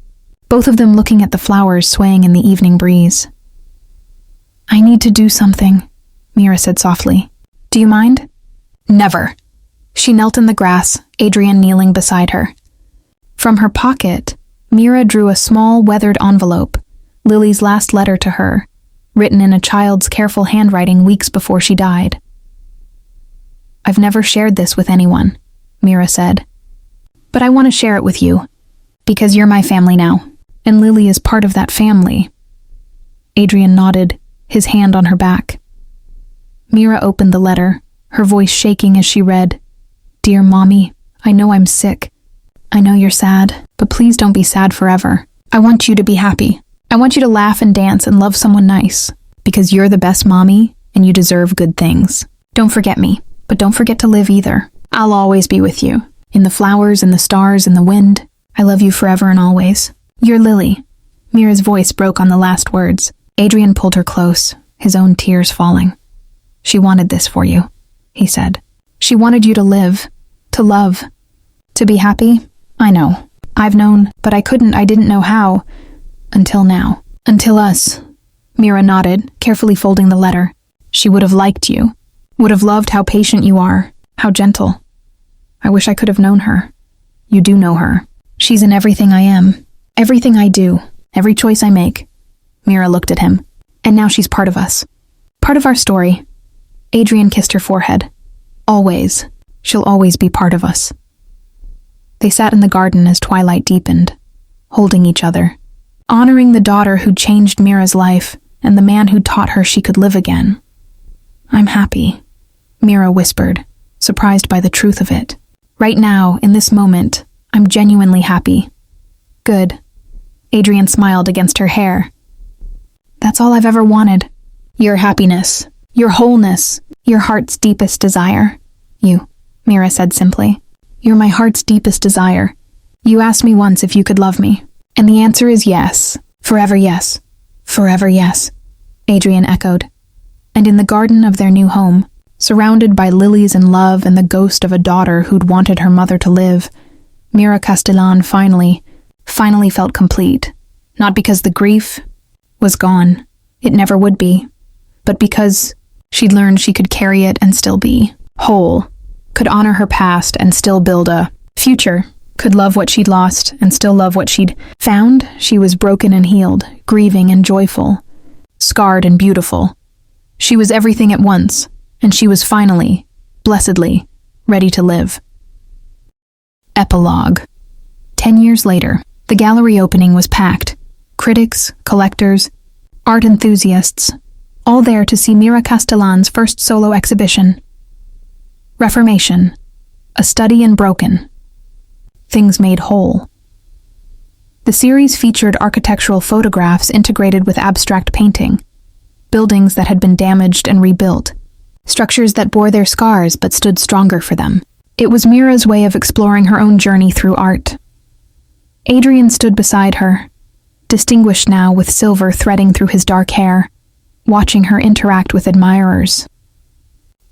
both of them looking at the flowers swaying in the evening breeze. "I need to do something," Mira said softly. "Do you mind?" "Never." She knelt in the grass, Adrian kneeling beside her. From her pocket, Mira drew a small, weathered envelope, Lily's last letter to her, written in a child's careful handwriting weeks before she died. "I've never shared this with anyone," Mira said. "But I want to share it with you, because you're my family now, and Lily is part of that family." Adrian nodded, his hand on her back. Mira opened the letter, her voice shaking as she read, "Dear Mommy, I know I'm sick. I know you're sad, but please don't be sad forever. I want you to be happy. I want you to laugh and dance and love someone nice, because you're the best mommy and you deserve good things. Don't forget me, but don't forget to live either. I'll always be with you, in the flowers and the stars and the wind. I love you forever and always. You're Lily." Mira's voice broke on the last words. Adrian pulled her close, his own tears falling. "She wanted this for you," he said. "She wanted you to live, to love, to be happy. I know. I've known, but I didn't know how. Until now. Until us." Mira nodded, carefully folding the letter. "She would have liked you. Would have loved how patient you are, how gentle. I wish I could have known her. You do know her. She's in everything I am, everything I do, every choice I make. Mira looked at him. And now she's part of us. Part of our story. Adrian kissed her forehead. Always. She'll always be part of us. They sat in the garden as twilight deepened, holding each other, honoring the daughter who'd changed Mira's life and the man who'd taught her she could live again. I'm happy, Mira whispered, surprised by the truth of it. Right now, in this moment, I'm genuinely happy. Good. Adrian smiled against her hair. That's all I've ever wanted. Your happiness, your wholeness, your heart's deepest desire. You, Mira said simply. You're my heart's deepest desire. You asked me once if you could love me, and the answer is yes. Forever yes. Forever yes, Adrian echoed. And in the garden of their new home, surrounded by lilies and love and the ghost of a daughter who'd wanted her mother to live, Mira Castellan finally felt complete. Not because the grief was gone, it never would be, but because she'd learned she could carry it and still be whole, could honor her past and still build a future, could love what she'd lost and still love what she'd found. She was broken and healed, grieving and joyful, scarred and beautiful. She was everything at once, and she was finally, blessedly, ready to live. Epilogue. 10 years later, the gallery opening was packed. Critics, collectors, art enthusiasts, all there to see Mira Castellan's first solo exhibition. Reformation, a study in broken, things made whole. The series featured architectural photographs integrated with abstract painting, buildings that had been damaged and rebuilt, structures that bore their scars but stood stronger for them. It was Mira's way of exploring her own journey through art. Adrian stood beside her, distinguished now with silver threading through his dark hair, watching her interact with admirers.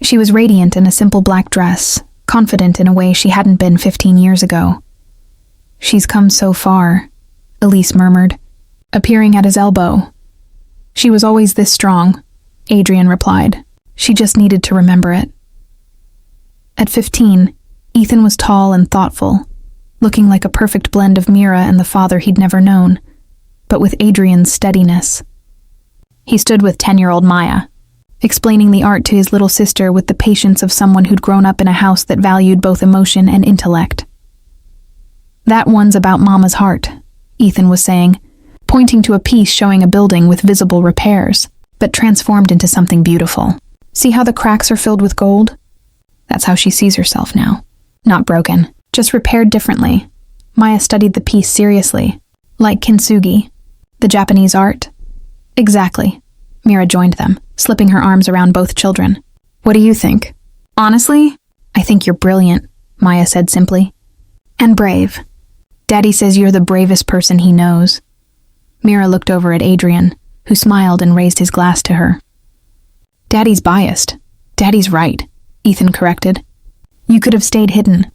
She was radiant in a simple black dress, confident in a way she hadn't been 15 years ago. She's come so far, Elise murmured, appearing at his elbow. She was always this strong, Adrian replied. She just needed to remember it. At 15, Ethan was tall and thoughtful, looking like a perfect blend of Mira and the father he'd never known, but with Adrian's steadiness. He stood with 10-year-old Maya, explaining the art to his little sister with the patience of someone who'd grown up in a house that valued both emotion and intellect. That one's about Mama's heart, Ethan was saying, pointing to a piece showing a building with visible repairs, but transformed into something beautiful. See how the cracks are filled with gold? That's how she sees herself now. Not broken, just repaired differently. Maya studied the piece seriously, like kintsugi, the Japanese art. Exactly. Mira joined them, slipping her arms around both children. What do you think? Honestly, I think you're brilliant, Maya said simply. And brave. Daddy says you're the bravest person he knows. Mira looked over at Adrian, who smiled and raised his glass to her. Daddy's biased. Daddy's right, Ethan corrected. You could have stayed hidden.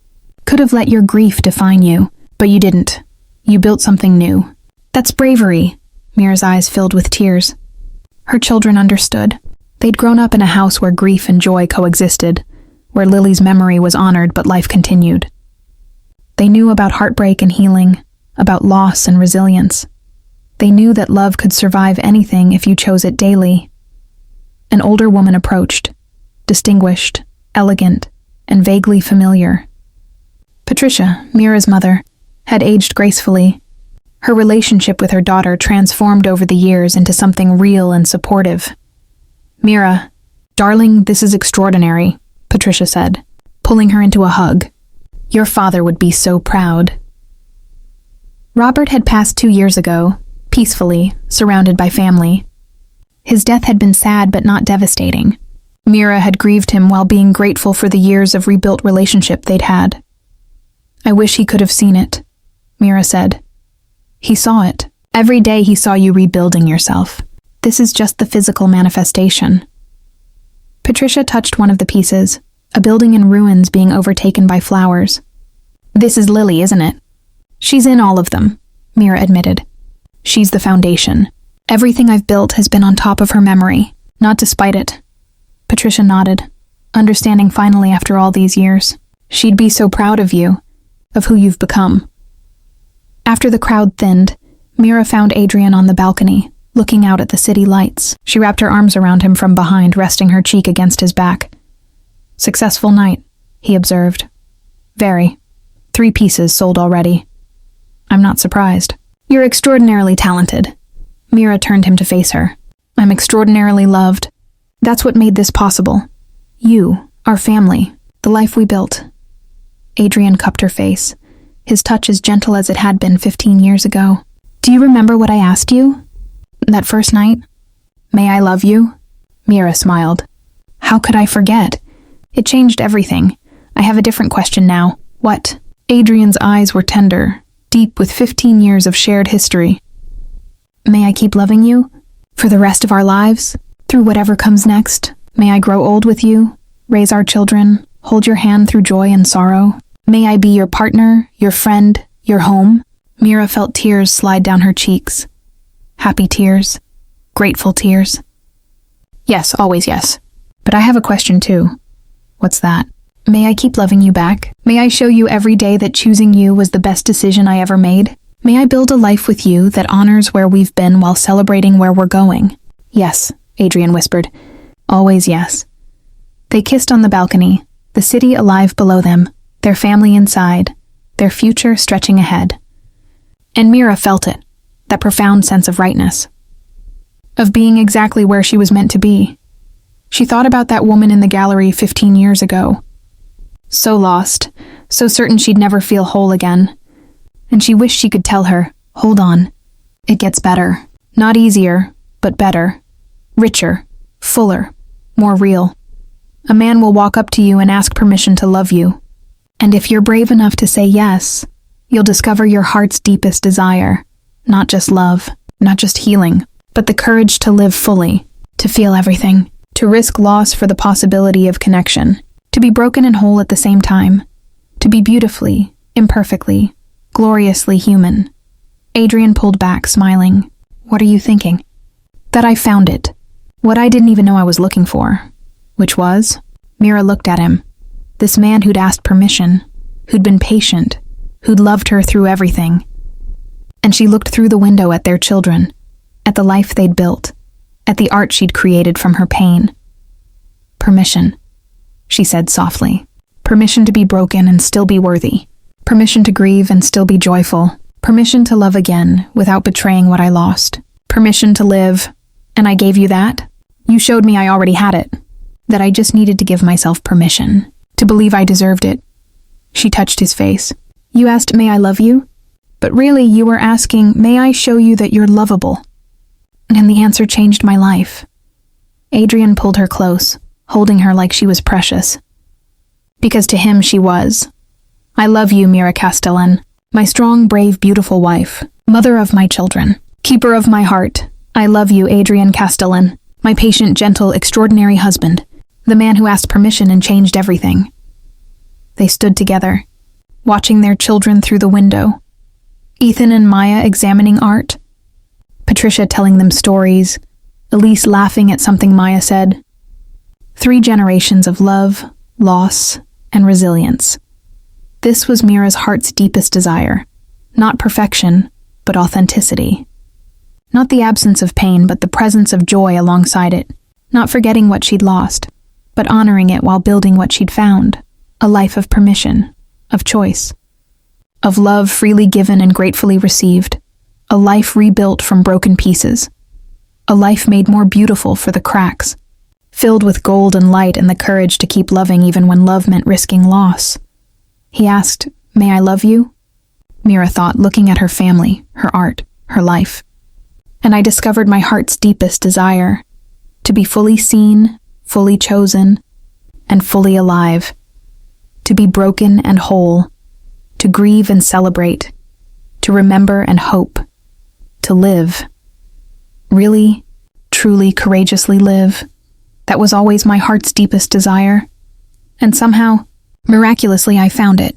Could have let your grief define you, but you didn't. You built something new. That's bravery. Mira's eyes filled with tears. Her children understood. They'd grown up in a house where grief and joy coexisted, where Lily's memory was honored but life continued. They knew about heartbreak and healing, about loss and resilience. They knew that love could survive anything if you chose it daily. An older woman approached, distinguished, elegant, and vaguely familiar. Patricia, Mira's mother, had aged gracefully. Her relationship with her daughter transformed over the years into something real and supportive. Mira, darling, this is extraordinary, Patricia said, pulling her into a hug. Your father would be so proud. Robert had passed 2 years ago, peacefully, surrounded by family. His death had been sad but not devastating. Mira had grieved him while being grateful for the years of rebuilt relationship they'd had. I wish he could have seen it, Mira said. He saw it. Every day he saw you rebuilding yourself. This is just the physical manifestation. Patricia touched one of the pieces, a building in ruins being overtaken by flowers. This is Lily, isn't it? She's in all of them, Mira admitted. She's the foundation. Everything I've built has been on top of her memory, not despite it. Patricia nodded, understanding finally after all these years. She'd be so proud of you, of who you've become. After the crowd thinned, Mira found Adrian on the balcony, looking out at the city lights. She wrapped her arms around him from behind, resting her cheek against his back. "Successful night," he observed. "Very. 3 pieces sold already." "I'm not surprised." "You're extraordinarily talented." Mira turned him to face her. "I'm extraordinarily loved. That's what made this possible. You, our family, the life we built." Adrian cupped her face, his touch as gentle as it had been 15 years ago. "Do you remember what I asked you? That first night? May I love you?" Mira smiled. "How could I forget? It changed everything. I have a different question now." "What?" Adrian's eyes were tender, deep with 15 years of shared history. "May I keep loving you? For the rest of our lives? Through whatever comes next? May I grow old with you? Raise our children? Hold your hand through joy and sorrow? May I be your partner, your friend, your home?" Mira felt tears slide down her cheeks. Happy tears. Grateful tears. "Yes, always yes. But I have a question too." "What's that?" "May I keep loving you back? May I show you every day that choosing you was the best decision I ever made? May I build a life with you that honors where we've been while celebrating where we're going?" "Yes," Adrian whispered. "Always yes." They kissed on the balcony, the city alive below them, their family inside, their future stretching ahead. And Mira felt it, that profound sense of rightness, of being exactly where she was meant to be. She thought about that woman in the gallery 15 years ago. So lost, so certain she'd never feel whole again. And she wished she could tell her, "Hold on. It gets better. Not easier, but better. Richer, fuller, more real. A man will walk up to you and ask permission to love you. And if you're brave enough to say yes, you'll discover your heart's deepest desire. Not just love, not just healing, but the courage to live fully, to feel everything, to risk loss for the possibility of connection, to be broken and whole at the same time, to be beautifully, imperfectly, gloriously human." Adrian pulled back, smiling. "What are you thinking?" "That I found it. What I didn't even know I was looking for." "Which was?" Mira looked at him. This man who'd asked permission, who'd been patient, who'd loved her through everything. And she looked through the window at their children, at the life they'd built, at the art she'd created from her pain. "Permission," she said softly. "Permission to be broken and still be worthy. Permission to grieve and still be joyful. Permission to love again without betraying what I lost. Permission to live. And I gave you that? You showed me I already had it. That I just needed to give myself permission. To believe I deserved it." She touched his face. "You asked, may I love you? But really you were asking, may I show you that you're lovable?" And the answer changed my life. Adrian pulled her close, holding her like she was precious. Because to him she was. "I love you, Mira Castellan, my strong, brave, beautiful wife, mother of my children, keeper of my heart. I love you, Adrian Castellan, my patient, gentle, extraordinary husband, the man who asked permission and changed everything." They stood together, watching their children through the window. Ethan and Maya examining art, Patricia telling them stories, Elise laughing at something Maya said. 3 generations of love, loss, and resilience. This was Mira's heart's deepest desire. Not perfection, but authenticity. Not the absence of pain, but the presence of joy alongside it. Not forgetting what she'd lost, but honoring it while building what she'd found. A life of permission, of choice. Of love freely given and gratefully received. A life rebuilt from broken pieces. A life made more beautiful for the cracks. Filled with gold and light and the courage to keep loving even when love meant risking loss. He asked, "May I love you?" Mira thought, looking at her family, her art, her life. And I discovered my heart's deepest desire. To be fully seen, fully chosen, and fully alive. To be broken and whole. To grieve and celebrate. To remember and hope. To live. Really, truly, courageously live. That was always my heart's deepest desire. And somehow, miraculously, I found it.